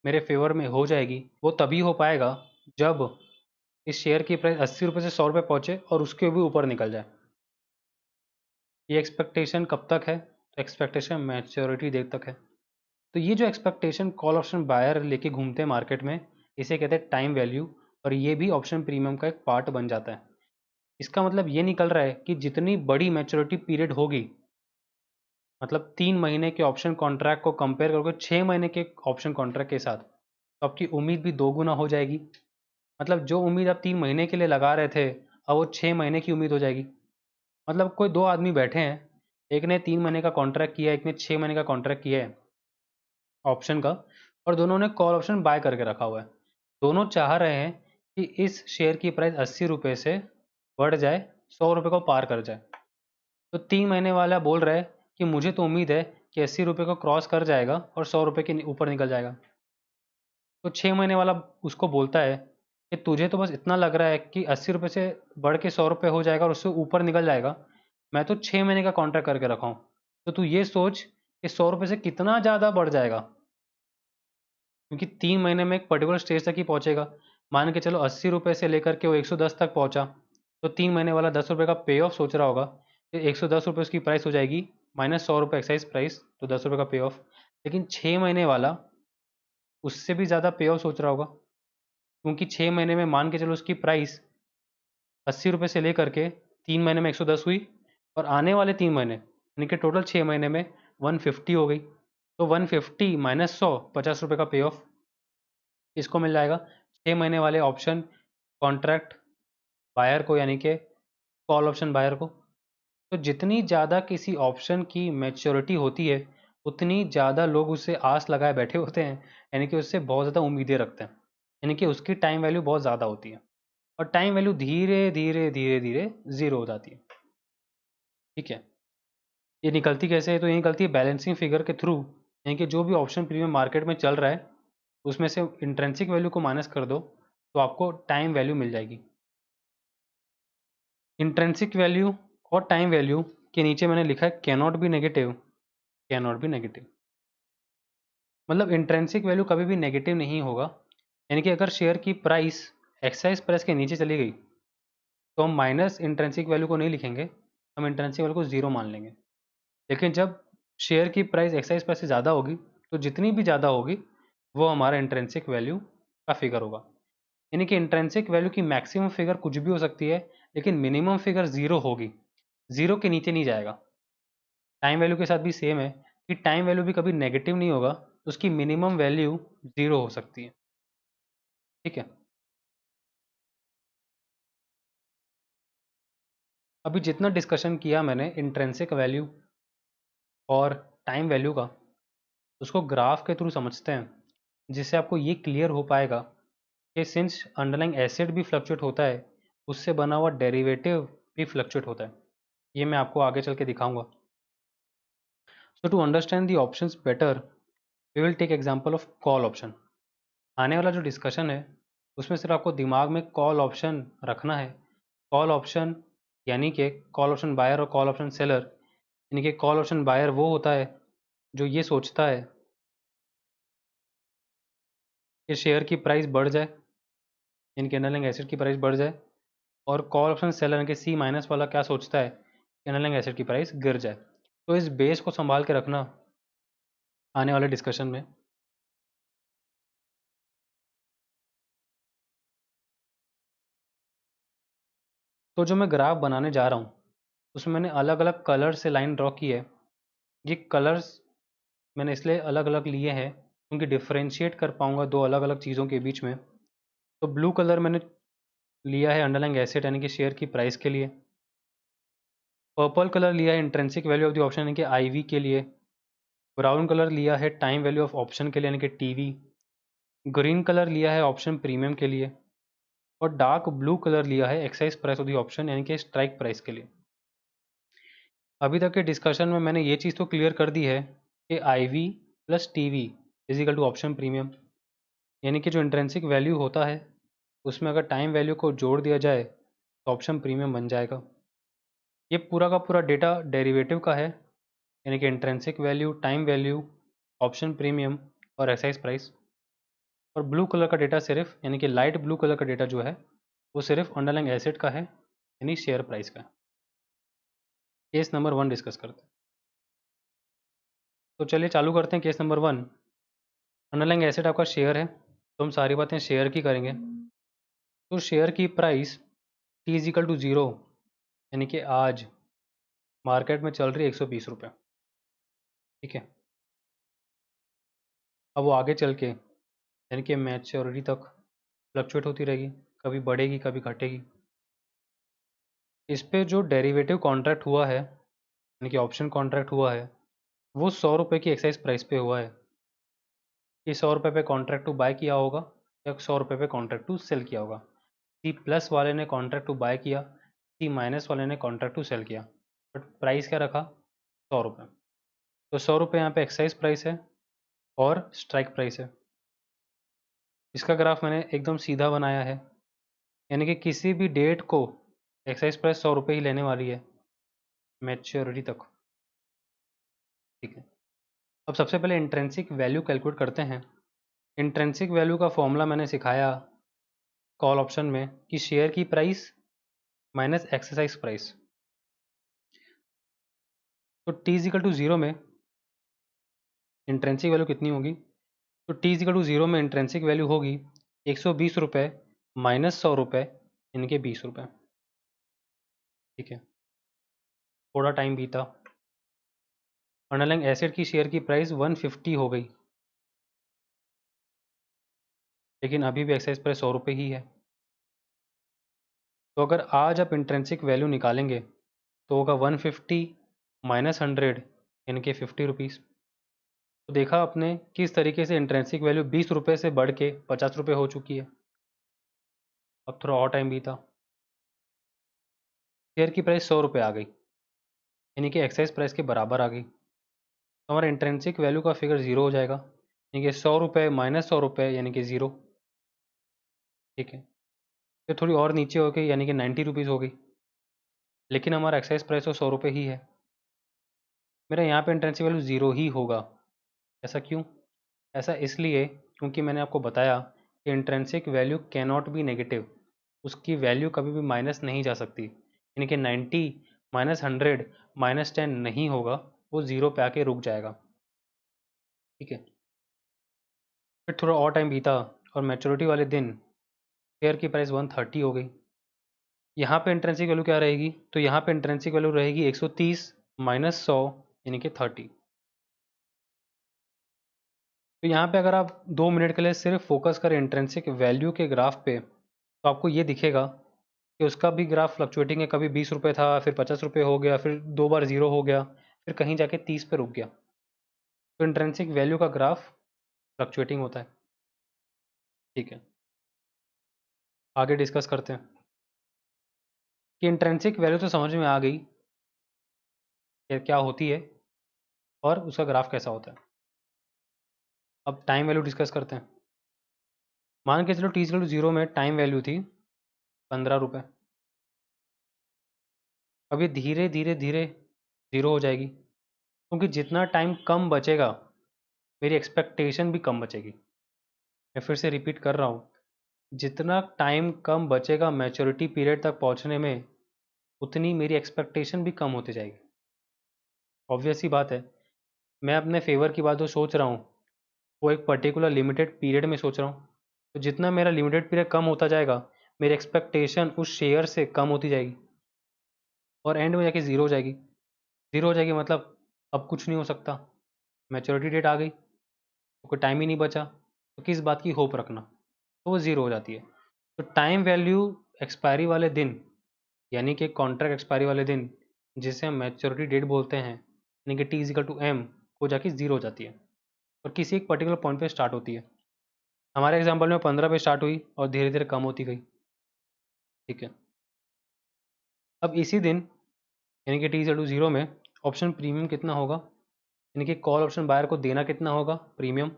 मेरे फेवर में हो जाएगी। वो तभी हो पाएगा जब इस शेयर की प्राइस 80 रुपये से 100 रुपये पहुँचे और उसके भी ऊपर निकल जाए। ये एक्सपेक्टेशन कब तक है? तो एक्सपेक्टेशन मैच्योरिटी डेट तक है। तो ये जो एक्सपेक्टेशन कॉल ऑप्शन बायर लेके घूमते हैं मार्केट में, इसे कहते हैं टाइम वैल्यू, और ये भी ऑप्शन प्रीमियम का एक पार्ट बन जाता है। इसका मतलब ये निकल रहा है कि जितनी बड़ी मैच्योरिटी पीरियड होगी, मतलब 3 महीने के ऑप्शन कॉन्ट्रैक्ट को कंपेयर करोगे 6 महीने के ऑप्शन कॉन्ट्रैक्ट के साथ, तो आपकी उम्मीद भी 2 गुना हो जाएगी। मतलब जो उम्मीद आप 3 महीने के लिए लगा रहे थे, अब वो 6 महीने की उम्मीद हो जाएगी। मतलब कोई दो आदमी बैठे हैं, एक ने 3 महीने का कॉन्ट्रैक्ट किया है, एक ने 6 महीने का कॉन्ट्रैक्ट किया है ऑप्शन का, और दोनों ने कॉल ऑप्शन बाय करके रखा हुआ है। दोनों चाह रहे हैं कि इस शेयर की प्राइस 80 रुपये से बढ़ जाए, 100 रुपये को पार कर जाए। तो 3 महीने वाला बोल रहा है कि मुझे तो उम्मीद है कि 80 रुपये को क्रॉस कर जाएगा और 100 रुपये के ऊपर निकल जाएगा। तो 6 महीने वाला उसको बोलता है कि तुझे तो बस इतना लग रहा है कि 80 रुपये से बढ़ के 100 रुपये हो जाएगा और उससे ऊपर निकल जाएगा। मैं तो 6 महीने का कॉन्ट्रैक्ट करके रखा हूँ, तो तू ये सोच कि 100 रुपये से कितना ज़्यादा बढ़ जाएगा, क्योंकि 3 महीने में एक पर्टिकुलर स्टेज तक ही पहुंचेगा। मान के चलो 80 रुपये से लेकर के वो 110 तक पहुंचा, तो 3 महीने वाला 10 रुपये का पे ऑफ सोच रहा होगा कि 110 रुपये उसकी प्राइस हो जाएगी, माइनस 100 रुपये एक्साइज प्राइस, तो 10 रुपये का पे ऑफ। लेकिन 6 महीने वाला उससे भी ज़्यादा पे ऑफ सोच रहा होगा, क्योंकि 6 महीने में मान के चलो उसकी प्राइस 80 रुपये से लेकर के 3 महीने में 110 हुई, और आने वाले 3 महीने यानी कि टोटल 6 महीने में 150 हो गई। तो 150 माइनस 100, 50 रुपये का पे ऑफ इसको मिल जाएगा 6 महीने वाले ऑप्शन कॉन्ट्रैक्ट बायर को, यानी कि कॉल ऑप्शन बायर को। तो जितनी ज़्यादा किसी ऑप्शन की मैच्योरिटी होती है, उतनी ज़्यादा लोग उससे आस लगाए बैठे होते हैं, यानी कि उससे बहुत ज़्यादा उम्मीदें रखते हैं, यानी कि उसकी टाइम वैल्यू बहुत ज़्यादा होती है, और टाइम वैल्यू धीरे धीरे धीरे धीरे ज़ीरो हो जाती है। ठीक है, ये निकलती कैसे है? तो ये निकलती है बैलेंसिंग फिगर के थ्रू, यानी कि जो भी ऑप्शन प्रीमियम मार्केट में चल रहा है उसमें से इंट्रेंसिक वैल्यू को माइनस कर दो, तो आपको टाइम वैल्यू मिल जाएगी। इंट्रेंसिक वैल्यू और टाइम वैल्यू के नीचे मैंने लिखा है cannot be negative, cannot be negative. मतलब इंट्रेंसिक वैल्यू कभी भी नेगेटिव नहीं होगा, यानी कि अगर शेयर की प्राइस एक्साइज प्राइस के नीचे चली गई तो हम माइनस इंट्रेंसिक वैल्यू को नहीं लिखेंगे, हम इंट्रेंसिक वैल्यू को ज़ीरो मान लेंगे। लेकिन जब शेयर की प्राइस एक्साइज प्राइस से ज़्यादा होगी, तो जितनी भी ज़्यादा होगी वो हमारा इंट्रेंसिक वैल्यू का फिगर होगा। यानी कि इंट्रेंसिक वैल्यू की मैक्सिमम फिगर कुछ भी हो सकती है, लेकिन मिनिमम फिगर ज़ीरो होगी, ज़ीरो के नीचे नहीं जाएगा। टाइम वैल्यू के साथ भी सेम है कि टाइम वैल्यू भी कभी नेगेटिव नहीं होगा, उसकी मिनिमम वैल्यू ज़ीरो हो सकती है। ठीक है, अभी जितना डिस्कशन किया मैंने इंट्रेंसिक वैल्यू और टाइम वैल्यू का, उसको ग्राफ के थ्रू समझते हैं, जिससे आपको ये क्लियर हो पाएगा कि सिंस अंडरलाइंग एसिड भी फ्लक्चुएट होता है, उससे बना हुआ डेरिवेटिव भी फ्लक्चुएट होता है। ये मैं आपको आगे चल के दिखाऊंगा। So to understand the options better, we will take example of call option. आने वाला जो डिस्कशन है उसमें सिर्फ आपको दिमाग में कॉल ऑप्शन रखना है। कॉल ऑप्शन यानी कि कॉल ऑप्शन बायर और कॉल ऑप्शन सेलर, यानी कि कॉल ऑप्शन बायर वो होता है जो ये सोचता है कि शेयर की प्राइस बढ़ जाए, यानी कि अंडरलाइंग एसिड की प्राइस बढ़ जाए, और कॉल ऑप्शन सेलर यानी कि सी माइनस वाला क्या सोचता है कि अंडरलाइंग एसिड की प्राइस गिर जाए। तो इस बेस को संभाल के रखना आने वाले डिस्कशन में। तो जो मैं ग्राफ बनाने जा रहा हूँ उसमें मैंने अलग अलग कलर से लाइन ड्रॉ की है। ये कलर्स मैंने इसलिए अलग अलग लिए हैं क्योंकि डिफ्रेंशिएट कर पाऊँगा दो अलग अलग चीज़ों के बीच में। तो ब्लू कलर मैंने लिया है अंडरलाइंग एसिड यानी कि शेयर की प्राइस के लिए, पर्पल कलर लिया है intrinsic value of the option यानी कि आईवी के लिए, ब्राउन कलर लिया है टाइम वैल्यू ऑफ ऑप्शन के लिए यानी कि टीवी, ग्रीन कलर लिया है ऑप्शन प्रीमियम के लिए, और डार्क ब्लू कलर लिया है excise price of the option यानी कि स्ट्राइक प्राइस के लिए। अभी तक के डिस्कशन में मैंने ये चीज़ तो क्लियर कर दी है कि I V plus T V is equal to option premium, यानी कि जो इंट्रेंसिक वैल्यू होता है उसमें अगर टाइम वैल्यू को जोड़ दिया जाए तो ऑप्शन प्रीमियम बन जाएगा। ये पूरा का पूरा डेटा डेरिवेटिव का है, यानी कि intrinsic value, time value, option premium और एक्साइज प्राइस। और ब्लू कलर का डेटा सिर्फ, यानी कि लाइट ब्लू कलर का डेटा जो है वो सिर्फ अंडरलाइंग एसेट का है, यानी शेयर प्राइस का। केस नंबर 1 डिस्कस करते हैं। तो चलिए चालू करते हैं केस नंबर 1। अंडरलाइंग एसेट आपका शेयर है, तो हम सारी बातें शेयर की करेंगे। तो शेयर की price T is equal to zero, यानी कि आज मार्केट में चल रही है 120 रुपये। ठीक है, अब वो आगे चल के यानी कि मैच्योरिटी तक फ्लक्चुएट होती रहेगी, कभी बढ़ेगी कभी घटेगी। इस पे जो डेरिवेटिव कॉन्ट्रैक्ट हुआ है यानी कि ऑप्शन कॉन्ट्रैक्ट हुआ है वो 100 रुपये की एक्साइज प्राइस पे हुआ है। कि 100 रुपये पे कॉन्ट्रैक्ट टू बाय किया होगा या 100 रुपये पे कॉन्ट्रैक्ट टू सेल किया होगा। सी प्लस वाले ने कॉन्ट्रैक्ट टू बाय किया, सी माइनस वाले ने कॉन्ट्रैक्ट टू सेल किया, बट प्राइस क्या रखा? 100 रुपये। तो 100 रुपये यहाँ पे एक्साइज प्राइस है और स्ट्राइक प्राइस है। इसका ग्राफ मैंने एकदम सीधा बनाया है, यानी कि किसी भी डेट को एक्साइज प्राइस 100 रुपये ही लेने वाली है मैच्योरिटी तक। ठीक है, अब सबसे पहले इंट्रेंसिक वैल्यू कैलकुलेट करते हैं। इंट्रेंसिक वैल्यू का फॉर्मूला मैंने सिखाया कॉल ऑप्शन में कि शेयर की प्राइस माइनस एक्सरसाइज प्राइस। तो t इजिकल टू 0 में इंट्रेंसिक वैल्यू कितनी होगी? तो t इजिकल टू 0 में इंट्रेंसिक वैल्यू होगी 120 रुपये माइनस 100 रुपये, इनके 20 रुपये। ठीक है, थोड़ा टाइम बीता, अंडरलाइंग एसेट की शेयर की प्राइस 150 हो गई, लेकिन अभी भी एक्साइज प्राइस 100 रुपये ही है। तो अगर आज आप इंट्रेंसिक वैल्यू निकालेंगे तो होगा 150 माइनस 100, इनके 50 रुपीज़। तो देखा आपने किस तरीके से इंट्रेंसिक वैल्यू 20 रुपये से बढ़ के 50 रुपये हो चुकी है। अब थोड़ा और टाइम बीता, शेयर की प्राइस 100 रुपये आ गई, यानी कि एक्साइज प्राइस के बराबर आ गई। तो हमारा इंट्रेंसिक वैल्यू का फिगर 0 हो जाएगा, यानी कि 100 रुपये माइनस 100 रुपये यानी कि 0। ठीक है, फिर थोड़ी और नीचे हो गई, यानी कि 90 रुपीज़ हो गई, लेकिन हमारा एक्साइज प्राइस तो 100 रुपये ही है। मेरा यहाँ पे इंट्रेंसिक वैल्यू 0 ही होगा। ऐसा क्यों? ऐसा इसलिए क्योंकि मैंने आपको बताया कि intrinsic value can not be negative, उसकी वैल्यू कभी भी माइनस नहीं जा सकती, यानी कि 90 माइनस 100 माइनस 10 नहीं होगा, वो 0 पे आके रुक जाएगा। ठीक है, फिर थोड़ा और टाइम बीता और मैच्योरिटी वाले दिन शेयर की प्राइस 130 हो गई। यहाँ पे इंट्रेंसिक वैल्यू क्या रहेगी? तो यहाँ पे इंट्रेंसिक वैल्यू रहेगी 130 माइनस 100 यानी कि 30। तो यहाँ पे अगर आप 2 मिनट के लिए सिर्फ फोकस करें इंट्रेंसिक वैल्यू के ग्राफ पे, तो आपको ये दिखेगा कि उसका भी ग्राफ फ्लक्चुएटिंग है, कभी 20 रुपये था, फिर 50 रुपये हो गया, फिर 2 बार 0 हो गया, फिर कहीं जाके 30 पे रुक गया। तो इंट्रेंसिक वैल्यू का ग्राफ फ्लक्चुएटिंग होता है। ठीक है, आगे डिस्कस करते हैं कि इंट्रेंसिक वैल्यू तो समझ में आ गई कि क्या होती है और उसका ग्राफ कैसा होता है। अब टाइम वैल्यू डिस्कस करते हैं। मान के चलो t0 में टाइम वैल्यू थी 15 रुपये। अब ये धीरे धीरे धीरे 0 हो जाएगी, क्योंकि जितना टाइम कम बचेगा मेरी एक्सपेक्टेशन भी कम बचेगी। मैं फिर से रिपीट कर रहा हूँ, जितना टाइम कम बचेगा मैच्योरिटी पीरियड तक पहुँचने में, उतनी मेरी एक्सपेक्टेशन भी कम होती जाएगी। ऑब्वियस सी बात है, मैं अपने फेवर की बात जो सोच रहा हूँ वो एक पर्टिकुलर लिमिटेड पीरियड में सोच रहा हूँ, तो जितना मेरा लिमिटेड पीरियड कम होता जाएगा मेरी एक्सपेक्टेशन उस शेयर से कम होती जाएगी और एंड में जाके 0 हो जाएगी। 0 हो जाएगी मतलब अब कुछ नहीं हो सकता, मैच्योरिटी डेट आ गई, तो कोई टाइम ही नहीं बचा, तो किस बात की होप रखना, तो वो 0 हो जाती है। तो टाइम वैल्यू एक्सपायरी वाले दिन, यानी कि कॉन्ट्रैक्ट एक्सपायरी वाले दिन, जिसे हम मैच्योरिटी डेट बोलते हैं, यानी कि टी इजिकल टू एम, हो जाके 0 हो जाती है और किसी एक पर्टिकुलर पॉइंट पे स्टार्ट होती है। हमारे एग्जांपल में 15 पे स्टार्ट हुई और धीरे धीरे कम होती गई। ठीक है, अब इसी दिन यानी कि टी इजिकल टू 0 में ऑप्शन प्रीमियम कितना होगा, यानी कि कॉल ऑप्शन बायर को देना कितना होगा प्रीमियम,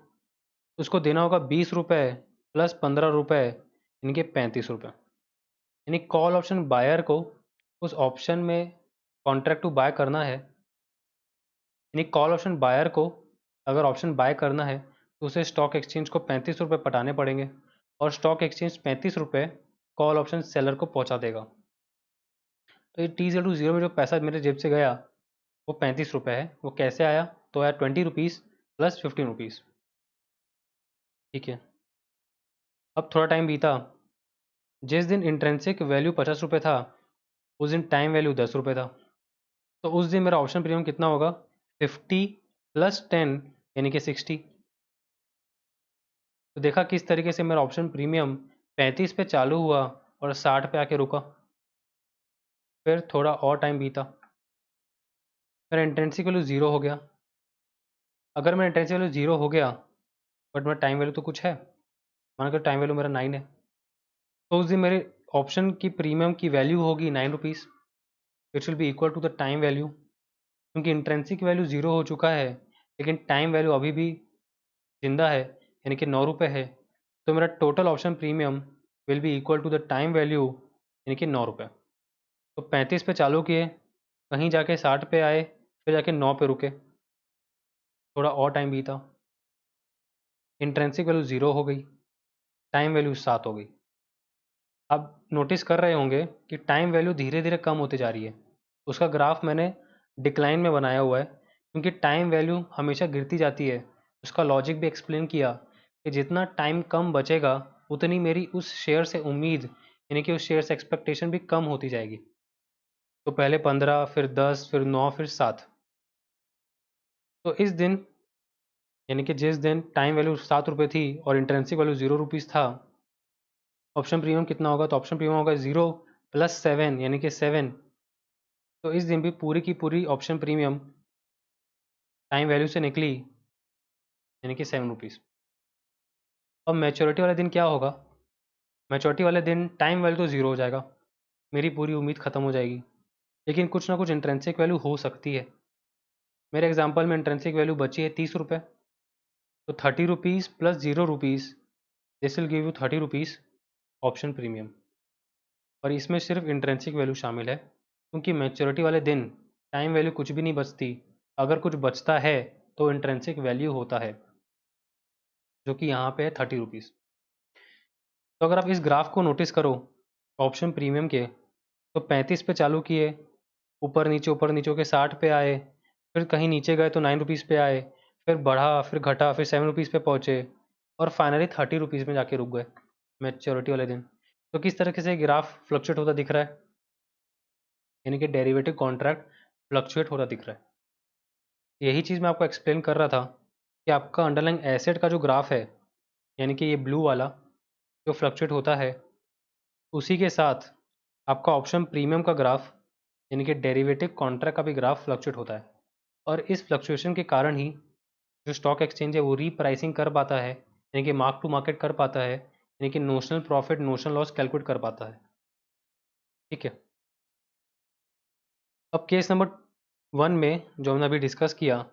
उसको देना होगा 20 रुपये प्लस 15 रुपये, यानी कि 35 रुपये। यानी कॉल ऑप्शन बायर को उस ऑप्शन में कॉन्ट्रैक्ट टू बाय करना है, यानी कॉल ऑप्शन बायर को अगर ऑप्शन बाय करना है तो उसे स्टॉक एक्सचेंज को 35 रुपये पटाने पड़ेंगे और स्टॉक एक्सचेंज 35 रुपये कॉल ऑप्शन सेलर को पहुंचा देगा। तो ये t0 में जो पैसा मेरे जेब से गया वो 35 रुपये है। वो कैसे आया? तो आया 20 रुपीज़ प्लस 15 रुपीज़। ठीक है, अब थोड़ा टाइम बीता, जिस दिन इंट्रेंसिक वैल्यू 50 रुपये था उस दिन टाइम वैल्यू 10 रुपये था, तो उस दिन मेरा ऑप्शन प्रीमियम कितना होगा? 50 प्लस 10 यानी कि 60। तो देखा किस तरीके से मेरा ऑप्शन प्रीमियम 35 पे चालू हुआ और 60 पे आके रुका। फिर थोड़ा और टाइम बीता, मेरा इंट्रेंसिक वैल्यू 0 हो गया। अगर मेरा इंट्रेंसिक वैल्यू 0 हो गया बट मेरा टाइम वैल्यू तो कुछ है, मान कर टाइम वैल्यू मेरा 9 है, तो उस दिन मेरे ऑप्शन की प्रीमियम की वैल्यू होगी 9 rupees, it will be equal to the time value, क्योंकि इंट्रेंसिक वैल्यू 0 हो चुका है लेकिन टाइम वैल्यू अभी भी जिंदा है यानी कि 9 रुपये है, तो मेरा total option premium will be equal to the time value यानी कि 9 रुपये। तो 35 पे चालू किए, कहीं जाके 60 पे आए, फिर जाके 9 पे रुके, थोड़ा और टाइम बीता, इंट्रेंसिक वैल्यू 0 हो गई, टाइम वैल्यू 7 हो गई। अब नोटिस कर रहे होंगे कि टाइम वैल्यू धीरे धीरे कम होती जा रही है, उसका ग्राफ मैंने डिक्लाइन में बनाया हुआ है, क्योंकि टाइम वैल्यू हमेशा गिरती जाती है। उसका लॉजिक भी एक्सप्लेन किया कि जितना टाइम कम बचेगा उतनी मेरी उस शेयर से उम्मीद यानी कि उस शेयर से एक्सपेक्टेशन भी कम होती जाएगी। तो पहले 15, फिर 10, फिर 9, फिर 7। तो इस दिन यानी कि जिस दिन टाइम वैल्यू 7 रुपये थी और इंट्रेंसिक वैल्यू 0 रुपीज़ था, ऑप्शन प्रीमियम कितना होगा? तो ऑप्शन प्रीमियम होगा 0 + 7 यानी कि 7। तो इस दिन भी पूरी की पूरी ऑप्शन प्रीमियम टाइम वैल्यू से निकली यानी कि 7 रुपीज़। अब मैच्योरिटी वाले दिन क्या होगा? मैच्योरिटी वाले दिन टाइम वैल्यू तो 0 हो जाएगा, मेरी पूरी उम्मीद ख़त्म हो जाएगी, लेकिन कुछ ना कुछ इंट्रेंसिक वैल्यू हो सकती है। मेरे एग्जांपल में इंट्रेंसिक वैल्यू बची है 30 रुपये, तो 30 rupees + 0 rupees, this will give you 30 rupees option premium. और इसमें सिर्फ इंट्रेंसिक वैल्यू शामिल है, क्योंकि मैच्योरिटी वाले दिन टाइम वैल्यू कुछ भी नहीं बचती, अगर कुछ बचता है तो इंट्रेंसिक वैल्यू होता है, जो कि यहाँ पे है 30 रुपीज़। तो अगर आप इस ग्राफ को नोटिस करो ऑप्शन प्रीमियम के, तो 35 पे चालू किए, ऊपर नीचे होके 60 पे आए, फिर कहीं नीचे गए तो 9 रुपीज़ पे आए, फिर बढ़ा, फिर घटा, फिर 7 रुपीज़ पे पहुँचे, और फाइनली 30 रुपीज़ में जाके रुक गए मैच्योरिटी वाले दिन। तो किस तरीके से ग्राफ फ्लक्चुएट होता दिख रहा है, यानी कि डेरिवेटिव कॉन्ट्रैक्ट फ्लक्चुएट होता दिख रहा है। यही चीज़ मैं आपको एक्सप्लेन कर रहा था कि आपका अंडरलाइंग एसेट का जो ग्राफ है, यानी कि ये ब्लू वाला जो फ्लक्चुएट होता है, उसी के साथ आपका ऑप्शन प्रीमियम का ग्राफ यानी कि डेरिवेटिव कॉन्ट्रैक्ट का भी ग्राफ फ्लक्चुएट होता है। और इस फ्लक्चुएशन के कारण ही जो स्टॉक एक्सचेंज है वो रीप्राइसिंग कर पाता है, यानी कि मार्क टू मार्केट कर पाता है, यानी कि notional profit notional loss calculate कर पाता है। ठीक है, अब केस नंबर 1 में जो हमने अभी डिस्कस किया,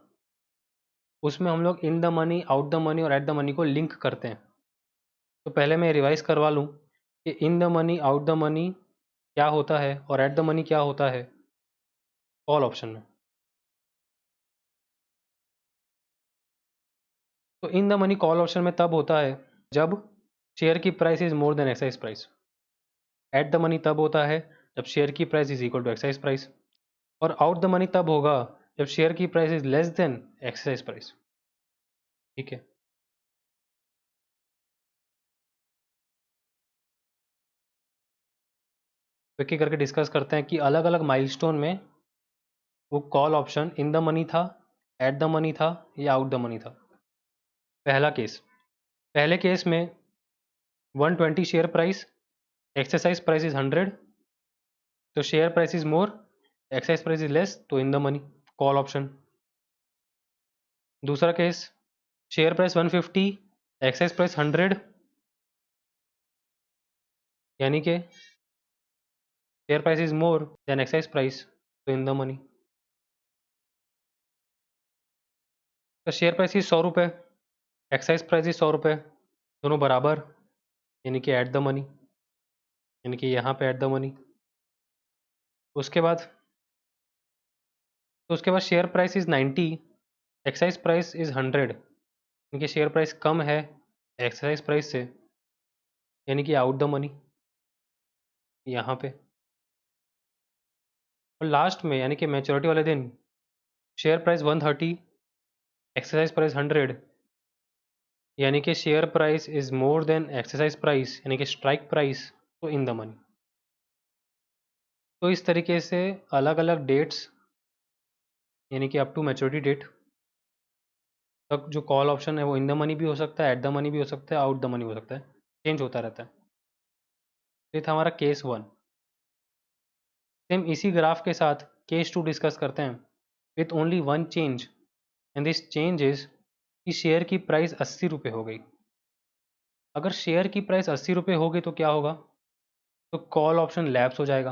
उसमें हम लोग इन the money, out the money और एट द मनी को लिंक करते हैं। तो पहले मैं रिवाइज करवा लूँ कि इन the money, out the money क्या होता है और एट द मनी क्या होता है कॉल ऑप्शन में। तो in the money call option में तब होता है जब शेयर की price is more than exercise price. At the money तब होता है जब शेयर की price is equal to exercise price. और आउट द मनी तब होगा जब शेयर की price is less than exercise price. ठीक है, एक एक करके डिस्कस करते हैं कि अलग अलग माइलस्टोन में वो call option in the money था, एट द मनी था या आउट द मनी था। पहला केस, पहले केस में 120 share price, exercise price is 100, तो share price is more, exercise price is less, तो in the money call option. दूसरा case, share price 150, exercise price 100, यानी कि share price is more than exercise price, तो in the money. तो share price is 100 रुपये, exercise price is 100 रुपये, दोनों बराबर, यानी कि एट द मनी, यानी कि यहाँ पे एट द मनी। उसके बाद share price is 90, exercise price is 100, यानी कि शेयर प्राइस कम है एक्सरसाइज प्राइस से, यानी कि आउट द मनी यहाँ पे। और लास्ट में यानी कि मैच्योरिटी वाले दिन शेयर प्राइस 130, एक्सरसाइज प्राइस 100, यानी कि share price is more than exercise price, यानी कि स्ट्राइक प्राइस, तो इन द मनी। तो इस तरीके से अलग अलग डेट्स यानी कि अप टू मैच्योरिटी डेट तक जो कॉल ऑप्शन है वो इन द मनी भी हो सकता है, एट द मनी भी हो सकता है, आउट द मनी हो सकता है, चेंज होता रहता है। ये था हमारा केस 1। सेम इसी ग्राफ के साथ केस 2 डिस्कस करते हैं with only one change, and this change is कि शेयर की प्राइस 80 रुपये हो गई। अगर शेयर की प्राइस 80 रुपये हो गई तो क्या होगा? तो कॉल ऑप्शन लैप्स हो जाएगा।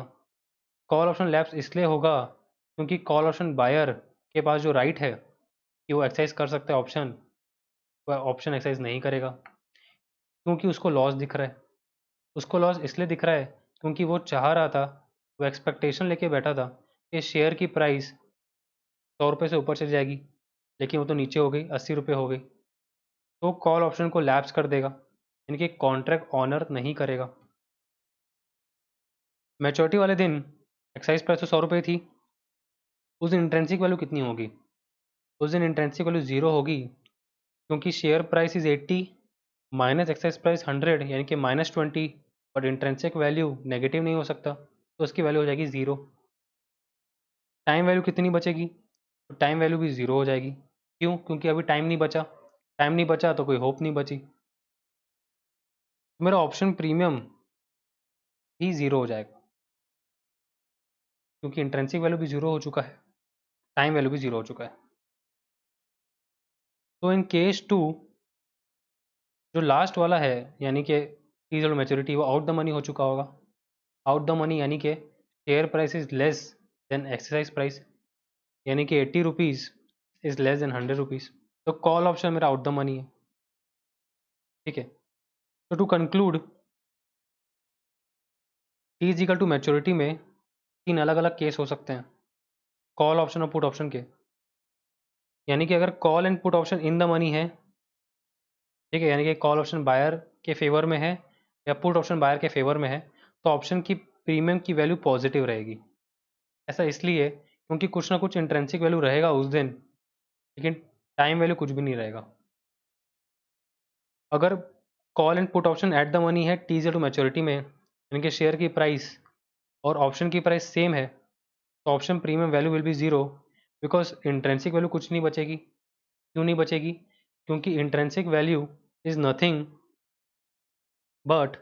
कॉल ऑप्शन लैप्स इसलिए होगा क्योंकि कॉल ऑप्शन बायर के पास जो राइट है कि वो एक्सरसाइज कर सकता है ऑप्शन, वह ऑप्शन एक्सरसाइज नहीं करेगा क्योंकि उसको लॉस दिख रहा है। उसको लॉस इसलिए दिख रहा है क्योंकि वो चाह रहा था, वो एक्सपेक्टेशन लेके बैठा था कि शेयर की प्राइस 100 रुपये से ऊपर चली जाएगी, लेकिन वो तो नीचे हो गई, 80 रुपये हो गई। तो कॉल ऑप्शन को लैप्स कर देगा, यानी कि कॉन्ट्रैक्ट ऑनर नहीं करेगा। मैच्योरिटी वाले दिन एक्साइज प्राइस तो 100 रुपये थी, उस दिन इंट्रेंसिक वैल्यू कितनी होगी? उस दिन इंट्रेंसिक वैल्यू 0 होगी क्योंकि share price is 80 minus excise price 100 यानी कि -20, बट इंट्रेंसिक वैल्यू नेगेटिव नहीं हो सकता, तो उसकी वैल्यू हो जाएगी 0। टाइम वैल्यू कितनी बचेगी? तो टाइम वैल्यू भी 0 हो जाएगी। क्यों? क्योंकि अभी टाइम नहीं बचा। टाइम नहीं बचा तो कोई होप नहीं बची, तो मेरा ऑप्शन प्रीमियम ही 0 हो जाएगा क्योंकि इंट्रेंसिक वैल्यू भी 0 हो चुका है, टाइम वैल्यू भी 0 हो चुका है। तो इन केस 2 जो लास्ट वाला है, यानी कि टी मैच्योरिटी, वो आउट द मनी हो चुका होगा। आउट द मनी यानी कि share price is less than exercise price, यानी कि 80 rupees is less than 100 rupees. तो कॉल ऑप्शन मेरा आउट द मनी है। ठीक है, तो to conclude, T is equal to maturity में 3 अलग अलग केस हो सकते हैं, कॉल ऑप्शन और पुट ऑप्शन के। यानी कि अगर call and put option in the money है, ठीक है, यानी कि कॉल ऑप्शन बायर के फेवर में है या पुट ऑप्शन बायर के फेवर में है, तो ऑप्शन की प्रीमियम की वैल्यू पॉजिटिव रहेगी। ऐसा इसलिए क्योंकि कुछ ना कुछ इंट्रेंसिक वैल्यू रहेगा उस दिन, लेकिन टाइम वैल्यू कुछ भी नहीं रहेगा। अगर call and put option eight the money है टी टू मैच्योरिटी में, यानी कि शेयर की प्राइस और ऑप्शन की प्राइस सेम है, तो option premium value will be 0 because intrinsic value कुछ नहीं बचेगी। क्यों नहीं बचेगी? क्योंकि intrinsic value is nothing but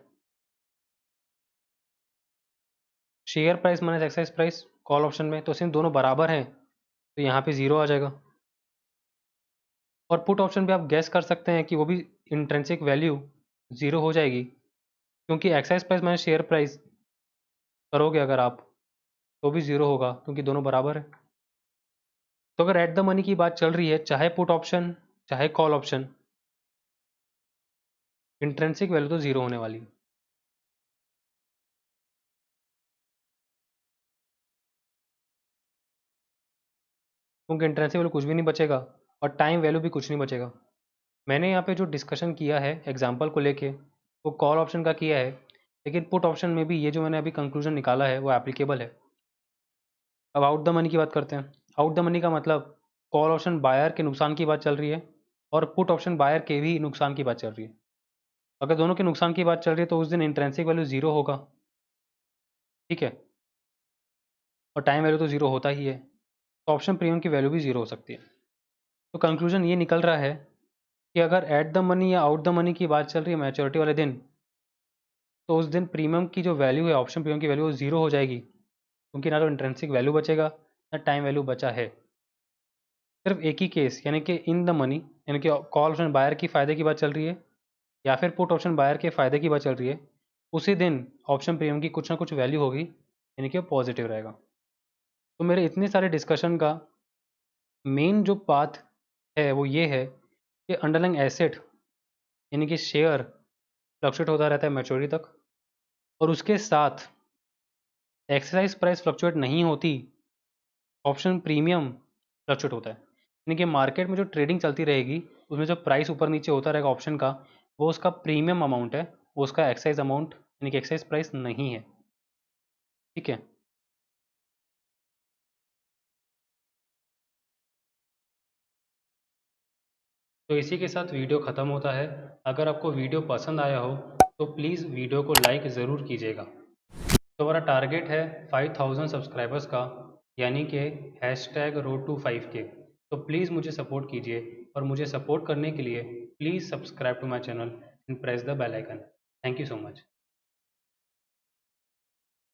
share price minus excise price call option में, तो सिर्फ दोनों बराबर हैं, तो यहाँ पे 0 आ जाएगा। और पुट ऑप्शन पे आप गैस कर सकते हैं कि वो भी इंट्रेंसिक वैल्यू 0 हो जाएगी, क्योंकि excise price minus share price करोगे अगर आप, तो भी 0 होगा क्योंकि दोनों बराबर है। तो अगर एट द मनी की बात चल रही है, चाहे पुट ऑप्शन चाहे कॉल ऑप्शन, इंट्रेंसिक वैल्यू तो 0 होने वाली है। क्योंकि इंट्रेंसिक वैल्यू कुछ भी नहीं बचेगा और टाइम वैल्यू भी कुछ नहीं बचेगा। मैंने यहाँ पे जो डिस्कशन किया है एग्जाम्पल को लेके, वो कॉल ऑप्शन का किया है, लेकिन पुट ऑप्शन में भी ये जो मैंने अभी कंक्लूजन निकाला है वो एप्लीकेबल है। अब आउट द मनी की बात करते हैं। आउट द मनी का मतलब कॉल ऑप्शन बायर के नुकसान की बात चल रही है और पुट ऑप्शन बायर के भी नुकसान की बात चल रही है। अगर दोनों के नुकसान की बात चल रही है तो उस दिन इंट्रेंसिक वैल्यू 0 होगा, ठीक है, और टाइम वैल्यू तो 0 होता ही है, तो ऑप्शन प्रीमियम की वैल्यू भी 0 हो सकती है। तो कंक्लूजन ये निकल रहा है कि अगर एट द मनी या आउट द मनी की बात चल रही है मैच्योरिटी वाले दिन, तो उस दिन प्रीमियम की जो वैल्यू है, ऑप्शन प्रीमियम की वैल्यू, वो 0 हो जाएगी, क्योंकि ना तो इंट्रेंसिक वैल्यू बचेगा ना टाइम वैल्यू बचा है। सिर्फ एक ही केस, यानी कि इन द मनी, यानी कि कॉल ऑप्शन बायर की फ़ायदे की बात चल रही है या फिर पुट ऑप्शन बायर के फ़ायदे की बात चल रही है, उसी दिन ऑप्शन प्रीमियम की कुछ ना कुछ वैल्यू होगी, यानी कि पॉजिटिव रहेगा। तो मेरे इतने सारे डिस्कशन का मेन जो पाथ है वो ये है कि अंडरलाइंग एसेट यानी कि शेयर फ्लक्चुएट होता रहता है मैच्योरिटी तक, और उसके साथ एक्सरसाइज प्राइस फ्लक्चुएट नहीं होती, ऑप्शन प्रीमियम फ्लक्चुएट होता है। यानी कि मार्केट में जो ट्रेडिंग चलती रहेगी उसमें जो प्राइस ऊपर नीचे होता रहेगा ऑप्शन का, वो उसका प्रीमियम अमाउंट है, वो उसका एक्साइज अमाउंट यानी कि एक्साइज प्राइस नहीं है। ठीक है, तो इसी के साथ वीडियो ख़त्म होता है। अगर आपको वीडियो पसंद आया हो तो प्लीज़ वीडियो को लाइक ज़रूर कीजिएगा। तो हमारा टारगेट है 5000 सब्सक्राइबर्स का, यानी कि #road to 5K। तो प्लीज़ मुझे सपोर्ट कीजिए, और मुझे सपोर्ट करने के लिए please subscribe to my channel and press the bell icon. Thank you so much.